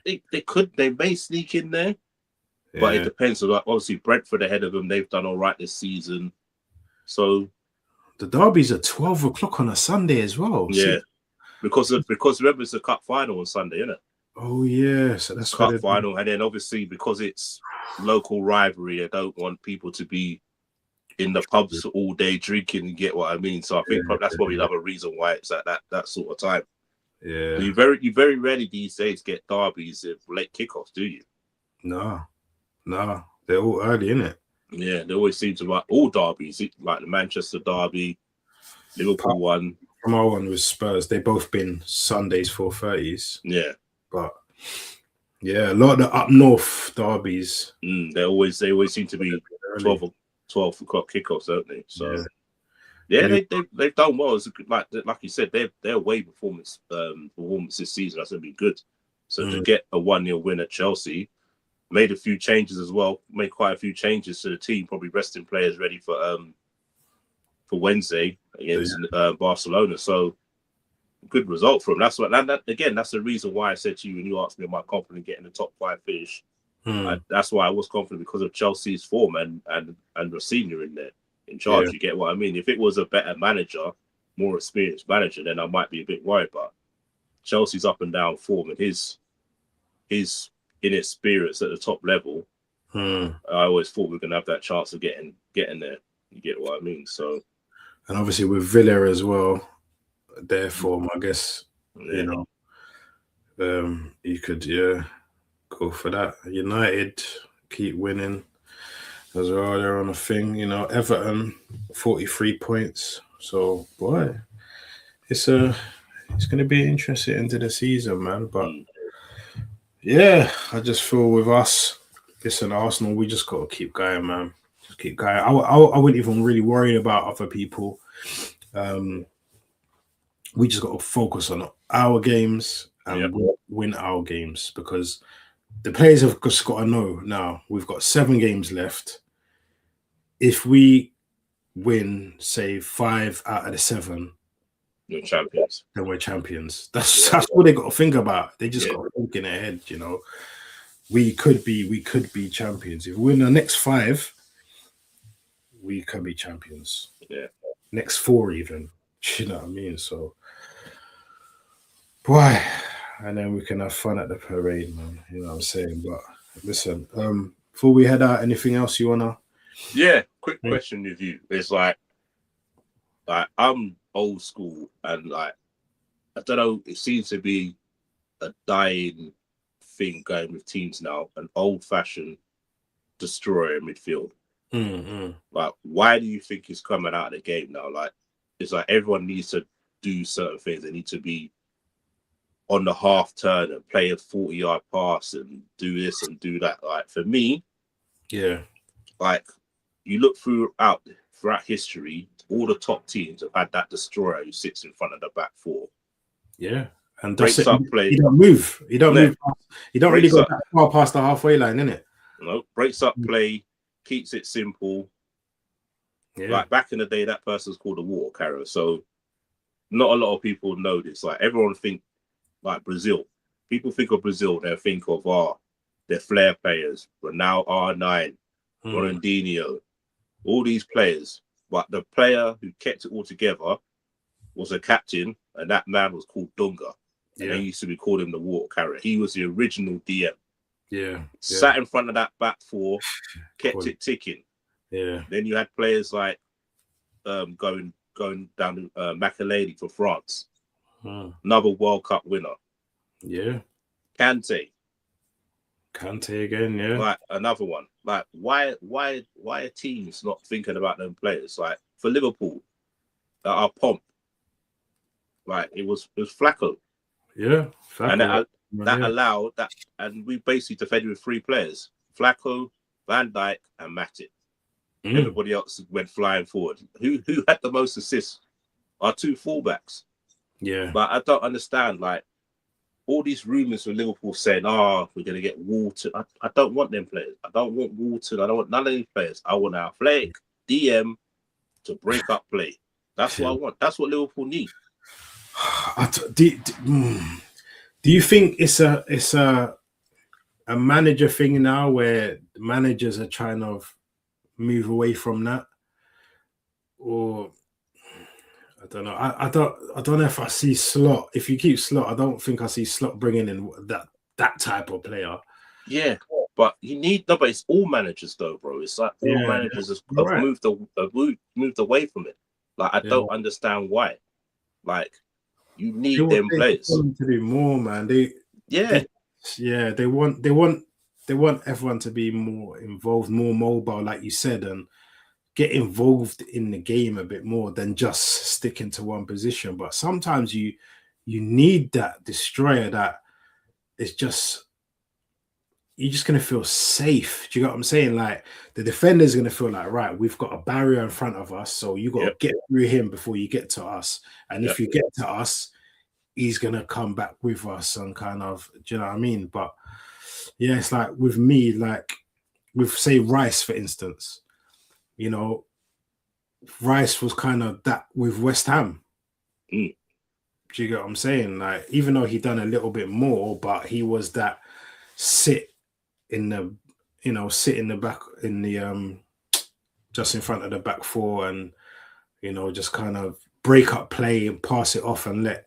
may sneak in there, but it depends. So obviously Brentford ahead of them, they've done all right this season. So the derby's at 12 o'clock on a Sunday as well. Yeah, because remember it's a cup final on Sunday, isn't it? Oh yeah, so that's cup final, and then obviously because it's local rivalry, I don't want people to be in the pubs all day drinking. You get what I mean? So I think that's probably another reason why it's at that sort of time. Yeah, you very rarely these days get derbies at late kickoffs, do you? No, they're all early, innit? Yeah, they always seem to like all derbies, like the Manchester derby, Liverpool one. From our one with Spurs, they've both been Sundays 4:30s. Yeah, but yeah, a lot of the up north derbies. They always seem to be 12 o'clock kickoffs, don't they? So yeah, they've done well. It's like you said, their away performance this season has been good. So to get a 1-0 win at Chelsea, made a few changes as well. Made quite a few changes to the team, probably resting players ready for Wednesday against Barcelona. So good result from them. That's what. That's the reason why I said to you when you asked me, am I confident getting the top 5 finish? That's why I was confident, because of Chelsea's form and Rafinha in there in charge. You get what I mean? If it was a better manager, more experienced manager, then I might be a bit worried. But Chelsea's up and down form and his inexperience at the top level, I always thought we were going to have that chance of getting there. You get what I mean? So, and obviously with Villa as well, their form, I guess, you could go for that. United keep winning as well. They're on a thing, Everton 43 points. So boy, it's going to be interesting into the season, man. But yeah, I just feel with us, listen, Arsenal, we just got to keep going, man. Just keep going. I wouldn't even really worry about other people. We just got to focus on our games and win our games, because the players have just got to know now we've got 7 games left. If we win, say 5 out of the 7, you're champions. Then we're champions. That's all they got to think about. They just got to think in their head, We could be champions. If we win the next 5, we can be champions. Yeah. Next 4 even. You know what I mean? So and then we can have fun at the parade, man. You know what I'm saying? But listen, before we head out, anything else you wanna? Yeah, quick question with you. It's like I'm old school and like I don't know, it seems to be a dying thing going with teams now, an old-fashioned destroyer midfield. Mm-hmm. Like, why do you think he's coming out of the game now? Like, it's like everyone needs to do certain things. They need to be on the half turn and play a 40-yard pass and do this and do that. Like, for me, Yeah. like, you look throughout history, all the top teams have had that destroyer who sits in front of the back four. Yeah. And Breaks up play. You don't move. You don't move. You don't really go that far past the halfway line, innit? No, breaks up play, keeps it simple. Yeah. Like back in the day, that person's called a water carrier. So not a lot of people know this. Like everyone think like Brazil. People think of Brazil, they think of their flair players, Ronaldo, R9, Ronaldinho, all these players. But the player who kept it all together was a captain, and that man was called Dunga. And they used to be called him the water carrier. He was the original DM. Yeah. Sat in front of that back four, kept it ticking. Yeah. Then you had players like going down to Makelele for France. Another World Cup winner. Yeah. Kante again, yeah. Like another one. Like why are teams not thinking about them players? Like for Liverpool, our pomp. Like it was Flacco. Yeah. Flacco. And that allowed that, and we basically defended with three players: Flacco, Van Dijk, and Matip. Everybody else went flying forward. Who had the most assists? Our two fullbacks. Yeah. But I don't understand, like, all these rumours from Liverpool saying, we're going to get Walton. I don't want them players. I don't want Walton. I don't want none of these players. I want our athletic DM to break up play. That's what I want. That's what Liverpool need. Do you think it's a manager thing now where managers are trying to move away from that? Or I don't know. I don't know if I see Slot. If you keep Slot, I don't think I see Slot bringing in that type of player. Yeah, but you need but it's all managers though, bro. It's like all managers have moved away from it. Like I don't understand why. Like you need them players to do more, man. They want everyone to be more involved, more mobile, like you said, and get involved in the game a bit more than just sticking to one position. But sometimes you need that destroyer that is just, you're just gonna feel safe. Do you get what I'm saying? Like the defender's gonna feel like, right, we've got a barrier in front of us, so you got to get through him before you get to us. And if you get to us, he's gonna come back with us and kind of, do you know what I mean? But yeah, it's like with me, like with say Rice, for instance, you know, Rice was kind of that with West Ham. Do you get what I'm saying? Like, even though he done a little bit more, but he was that sit in the back in the just in front of the back four, and you know, just kind of break up play and pass it off and let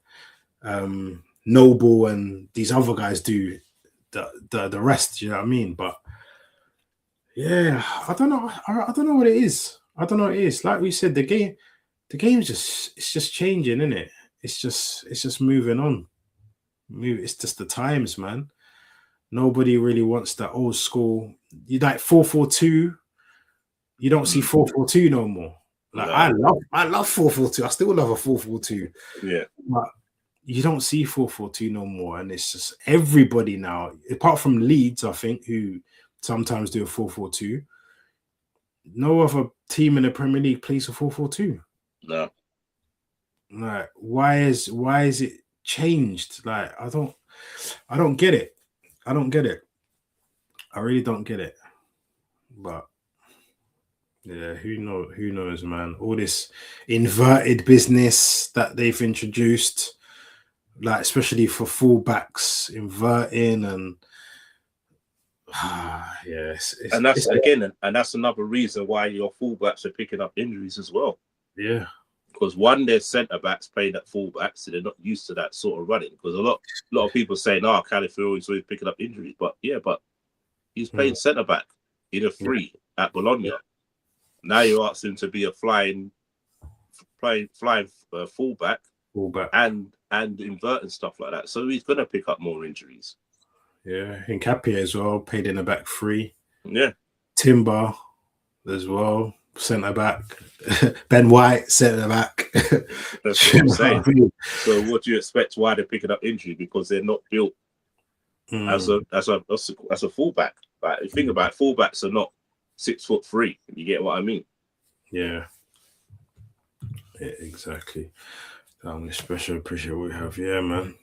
Noble and these other guys do the rest. You know what I mean? But yeah, I don't know. I don't know what it is. I don't know what it is. Like we said, the game's just changing, isn't it? It's just moving on. It's just the times, man. Nobody really wants that old school. You like 4-4-2. You don't see 4-4-2 no more. Like no. I love 4-4-2. I still love a 4-4-2. Yeah. But you don't see 4-4-2 no more. And it's just everybody now, apart from Leeds, I think, who sometimes do a 4-4-2. No other team in the Premier League plays a 4-4-2. No. Like, why is it changed? Like, I don't get it. I don't get it. I really don't get it. But yeah, who knows, man? All this inverted business that they've introduced, like especially for fullbacks, inverting and yes. And that's another reason why your fullbacks are picking up injuries as well. Yeah. Because one, their centre backs playing at fullbacks, so they're not used to that sort of running. Because a lot of people say, "No, Calafiori is always picking up injuries," but he's playing centre back. in a free at Bologna. Now you ask him to be a flying fullback and invert and stuff like that. So he's going to pick up more injuries. Yeah, Hincapié as well, paid in the back 3. Yeah. Timber as well, centre back. Ben White, centre back. That's what I'm saying. So what do you expect? Why they're picking up injury? Because they're not built as a fullback. Like, if you think about it, fullbacks are not 6'3". You get what I mean? Yeah, exactly. Special appreciate what we have. Yeah, man.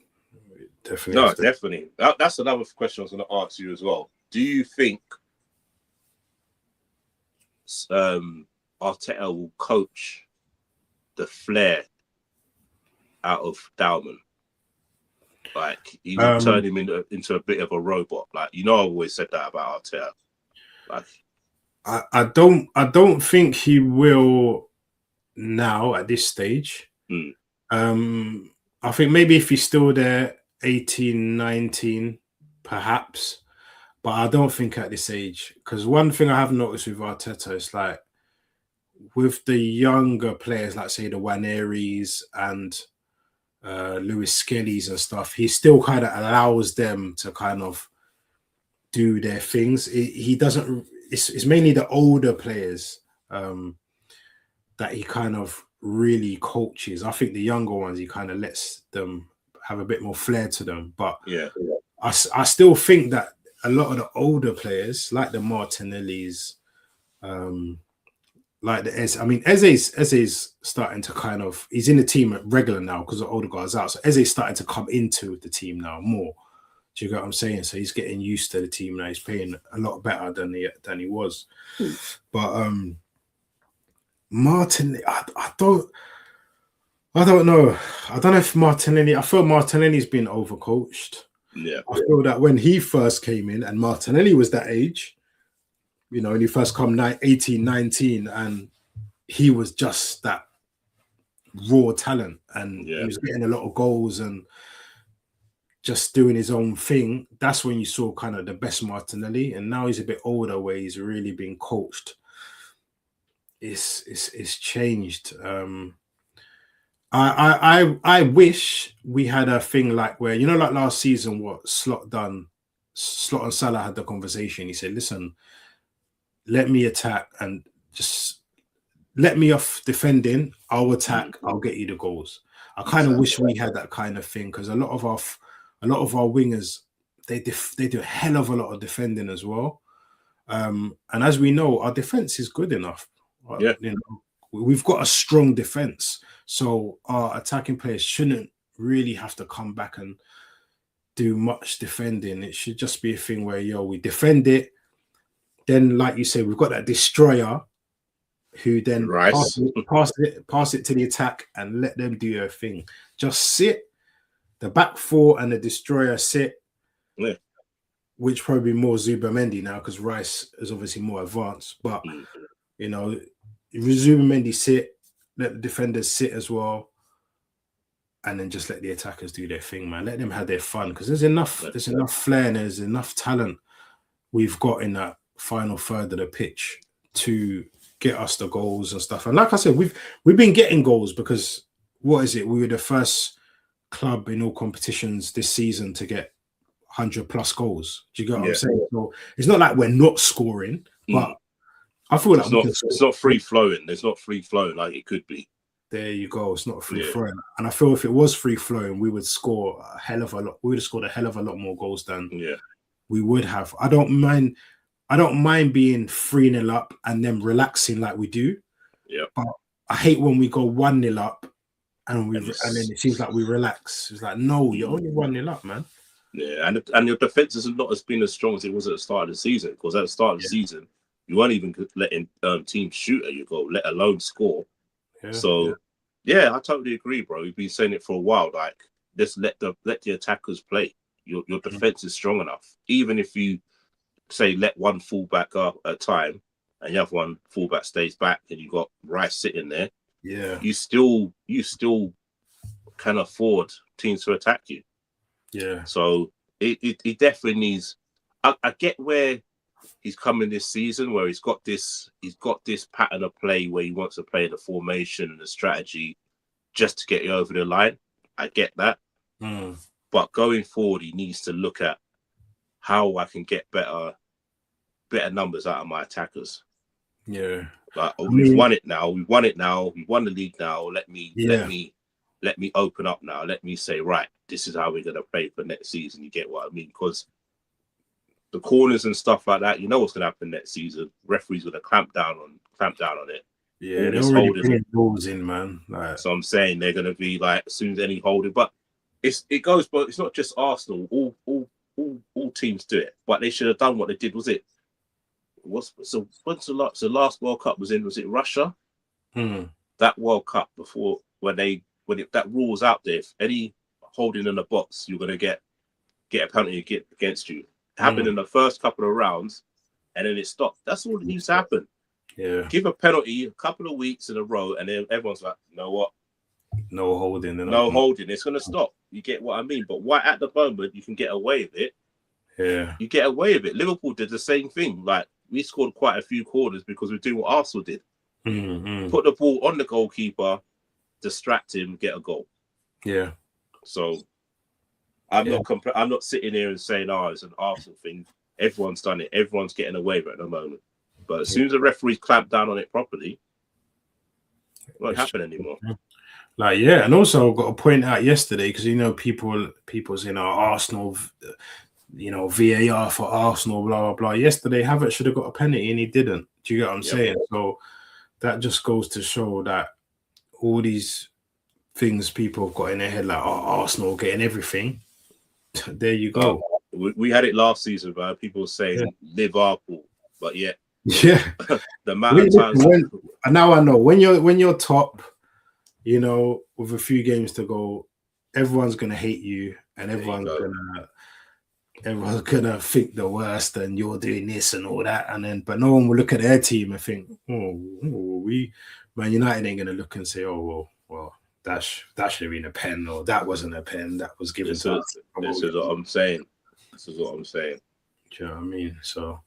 Definitely. No, definitely. That's another question I was going to ask you as well. Do you think Arteta will coach the flair out of Dalman? Like, he will turn him into a bit of a robot. Like, I always said that about Arteta. Like, I don't think he will now at this stage. I think maybe if he's still there 18, 19, perhaps, but I don't think at this age, because one thing I have noticed with Arteta is like with the younger players, like say the Waneris and Lewis Skellies and stuff, he still kind of allows them to kind of do their things. He doesn't. It's mainly the older players that he kind of really coaches. I think the younger ones, he kind of lets them have a bit more flair to them. But yeah, I still think that a lot of the older players, like the Martinellis, like the Eze's starting to kind of, he's in the team regular now because the older guy's out. So Eze's starting to come into the team now more. Do you get what I'm saying? So he's getting used to the team now. He's playing a lot better than he was. But Martinelli, I don't know. I don't know if Martinelli. I feel Martinelli's been overcoached. Yeah. I feel that when he first came in and Martinelli was that age, when he first come 18, 19, and he was just that raw talent, and he was getting a lot of goals and just doing his own thing. That's when you saw kind of the best Martinelli, and now he's a bit older where he's really been coached. It's changed. I wish we had a thing like where, like last season, what Slot and Salah had the conversation. He said, listen, let me attack and just let me off defending. I'll attack. I'll get you the goals. I kind of wish we had that kind of thing, because a lot of our wingers, they do a hell of a lot of defending as well. And as we know, our defense is good enough. Yeah. We've got a strong defense, so our attacking players shouldn't really have to come back and do much defending. It should just be a thing where we defend it. Then, like you say, we've got that destroyer who then pass it to the attack and let them do their thing. Just sit. The back 4 and the destroyer sit. Yeah. Which probably more Zubimendi now, because Rice is obviously more advanced. But Zubimendi sit, let the defenders sit as well, and then just let the attackers do their thing, man. Let them have their fun, because there's enough flair and there's enough talent we've got in that final third of the pitch to get us the goals and stuff. And like I said, we've been getting goals because what is it? We were the first club in all competitions this season to get 100+ goals. Do you get what I'm saying? So it's not like we're not scoring, but I feel like it's not free flowing. It's not free flowing like it could be. There you go. It's not free flowing, and I feel if it was free flowing, we would score a hell of a lot. We would have scored a hell of a lot more goals than we would have. I don't mind being 3-0 up and then relaxing like we do. Yeah. But I hate when we go 1-0 up and then it seems like we relax. It's like, no, you're only 1-0 up, man. Yeah, and your defense has not been as strong as it was at the start of the season. Because at the start of the season, you weren't even letting teams shoot at your goal, let alone score. Yeah, so, I totally agree, bro. We've been saying it for a while. Like, just let the attackers play. Your defense is strong enough. Even if you say let one fullback up at a time, and you have one fullback stays back, and you got Rice sitting there. Yeah, you still can afford teams to attack you. Yeah. So it definitely needs. I get where he's coming this season where he's got this pattern of play where he wants to play the formation and the strategy just to get you over the line. I get that. But going forward, he needs to look at how I can get better numbers out of my attackers. Yeah. Like, we've won it now. We've won the league now. Let me open up now. Let me say, right, this is how we're gonna play for next season. You get what I mean? Because the corners and stuff like that, you know what's gonna happen next season. Referees gonna clamp down on it. Yeah, they're already putting rules in, man. Like, so I'm saying they're gonna be like, as soon as any holding, but it goes, but it's not just Arsenal. All teams do it, but they should have done what they did. When's the last World Cup was it Russia? That World Cup before that rule was out there. If any holding in the box, you're gonna get a penalty against you. It happened in the first couple of rounds, and then it stopped. That's all that needs to happen. Yeah, give a penalty a couple of weeks in a row, and then everyone's like, you know what? No holding. It's gonna stop. You get what I mean? But why at the moment you can get away with it? Yeah, you get away with it. Liverpool did the same thing. Like, we scored quite a few corners because we're doing what Arsenal did. Put the ball on the goalkeeper, distract him, get a goal. Yeah. So I'm not sitting here and saying, it's an Arsenal thing. Everyone's done it. Everyone's getting away with it at the moment. But as soon as the referees clamp down on it properly, it won't happen anymore. Like, yeah, and also I've got to point out yesterday, because people's in our Arsenal, VAR for Arsenal, blah blah blah. Yesterday, Havertz should have got a penalty and he didn't. Do you get what I'm saying? So that just goes to show that all these things people have got in their head, like, Arsenal getting everything. There you go. We had it last season, man. People saying Liverpool, but the amount of times. Now I know when you're top, with a few games to go, everyone's gonna hate you, and everyone's gonna think the worst, and you're doing this and all that, but no one will look at their team and think, Man United ain't gonna look and say, well, that should have been a pen, or that wasn't a pen, that was given to us. This is what I'm saying. Do you know what I mean? So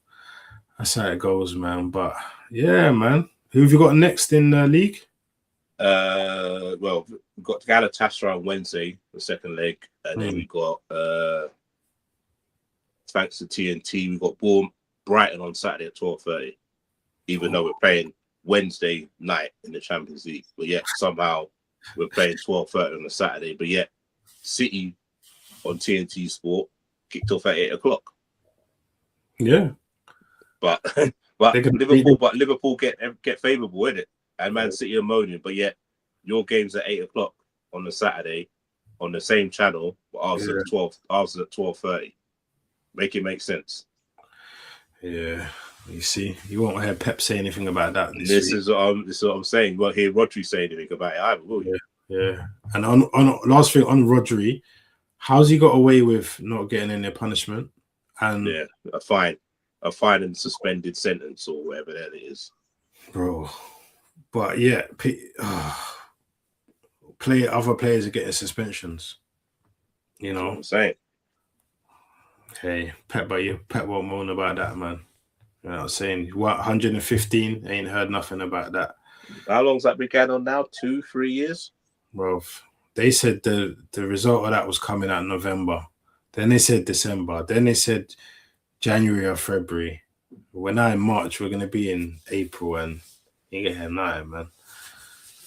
that's how it goes, man. But yeah, man. Who have you got next in the league? Well, we've got Galatasaray on Wednesday, the second leg, and then we got thanks to TNT, we've got Brighton on Saturday at 12:30. Even though we're playing Wednesday night in the Champions League, but yet somehow we're playing 12:30 on a Saturday. But yet City on TNT Sport kicked off at 8 o'clock. Yeah, but Liverpool get favourable in it, and Man City are moaning. But yet your game's at 8 o'clock on the Saturday on the same channel, but ours at 12:30. Make it make sense. Yeah, you see, you won't hear Pep say anything about that. This is what I'm saying. You won't hear Rodri say anything about it either, will you? Yeah. And on last thing on Rodri, how's he got away with not getting any punishment? And a fine and suspended sentence or whatever that is, bro. But other players are getting suspensions. That's what I'm saying. Hey, Pep won't moan about that, man. You know what I'm saying? 115, ain't heard nothing about that. How long's that been going on now? 2-3 years? Bro, they said the result of that was coming out in November. Then they said December. Then they said January or February. We're now in March. We're going to be in April, and you get here now, man.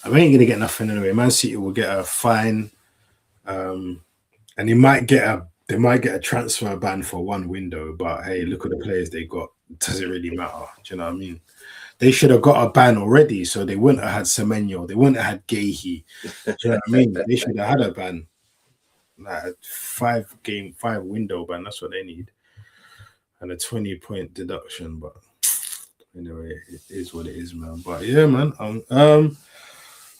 I ain't going to get nothing anyway. Man City will get a fine, and they might get a transfer ban for one window. But hey, look at the players they got. Does it really matter? Do you know what I mean? They should have got a ban already, so they wouldn't have had Semenyo. They wouldn't have had Gahey. Do you know what I mean? They should have had a ban. Like a 5 window ban. That's what they need. And a 20-point deduction. But anyway, it is what it is, man. But yeah, man.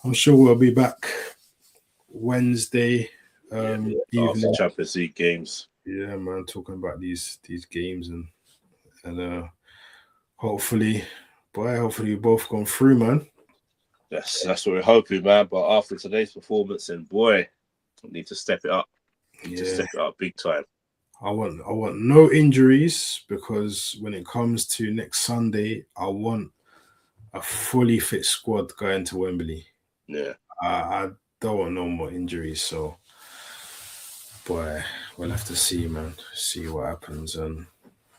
I'm sure we'll be back Wednesday. After Champions League games. Yeah, man. Talking about these games and hopefully we both gone through, man. That's what we're hoping, man. But after today's performance, and boy, we need to step it up. Step it up big time. I want no injuries, because when it comes to next Sunday, I want a fully fit squad going to Wembley. Yeah. I don't want no more injuries. So, boy, we'll have to see, man. See what happens. And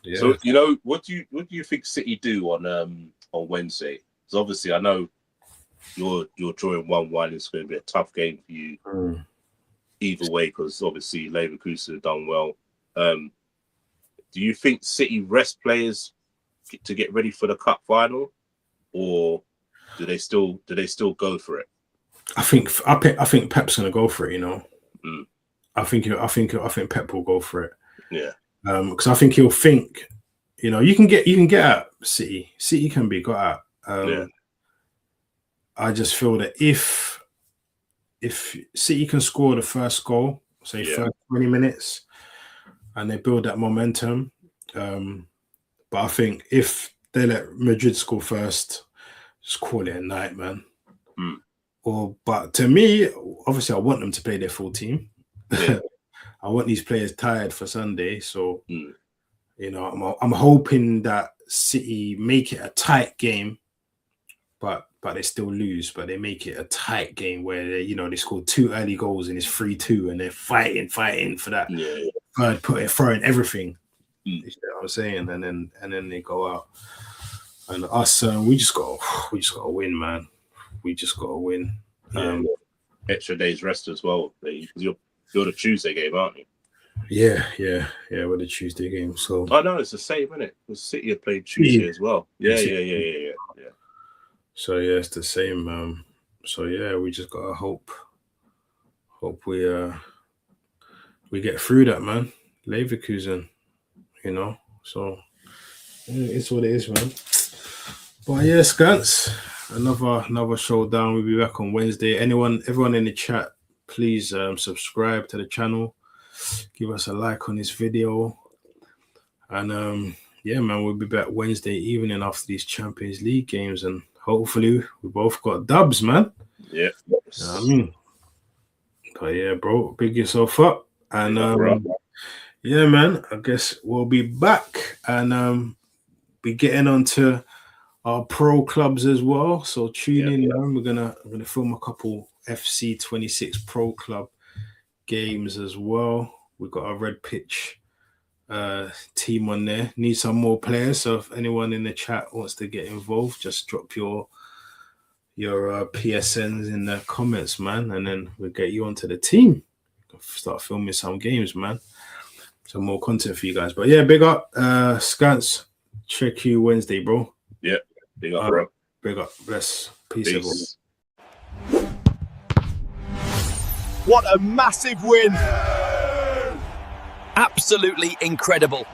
yeah. So what do you think City do on Wednesday? Because obviously I know you're drawing 1-1. It's going to be a tough game for you either way, because obviously Leverkusen have done well. Do you think City rest players to get ready for the cup final, or do they still go for it? I think Pep's gonna go for it. I think Pep will go for it. Yeah. Because I think he'll think, you can get at City. City can be got at. Yeah. I just feel that if City can score the first goal, say first 20 minutes, and they build that momentum, but I think if they let Madrid score first, just call it a night, man. But to me, obviously, I want them to play their full team. Yeah. I want these players tired for Sunday, so I'm hoping that City make it a tight game, but they still lose. But they make it a tight game where they score 2 early goals and it's 3-2, and they're fighting for that third, throwing everything. You know what I'm saying? And then they go out, and us, we just gotta win, man. We just gotta win. Extra days rest as well. You're the Tuesday game, aren't you? Yeah. We're the Tuesday game. So no, it's the same, isn't it? Because City have played Tuesday as well. Yeah. So yeah, it's the same. So yeah, we just gotta hope we get through that, man. Leverkusen, So it's what it is, man. But yeah, Scants, another showdown. We'll be back on Wednesday. Everyone in the chat, please subscribe to the channel, give us a like on this video, and yeah, man, we'll be back Wednesday evening after these Champions League games, and hopefully we both got dubs, man. Yeah. You know what I mean? But yeah, bro, big yourself up, and yeah, man, I guess we'll be back and be getting onto our pro clubs as well. So tune in, man. I'm gonna film a couple FC 26 Pro Club games as well. We've got a Red Pitch team on there. Need some more players. So if anyone in the chat wants to get involved, just drop your PSNs in the comments, man, and then we'll get you onto the team. Start filming some games, man. Some more content for you guys. But yeah, big up, Scants. Check you Wednesday, bro. Yeah, big up, bro. Big up. Bless. Peace. Everyone. What a massive win! Absolutely incredible.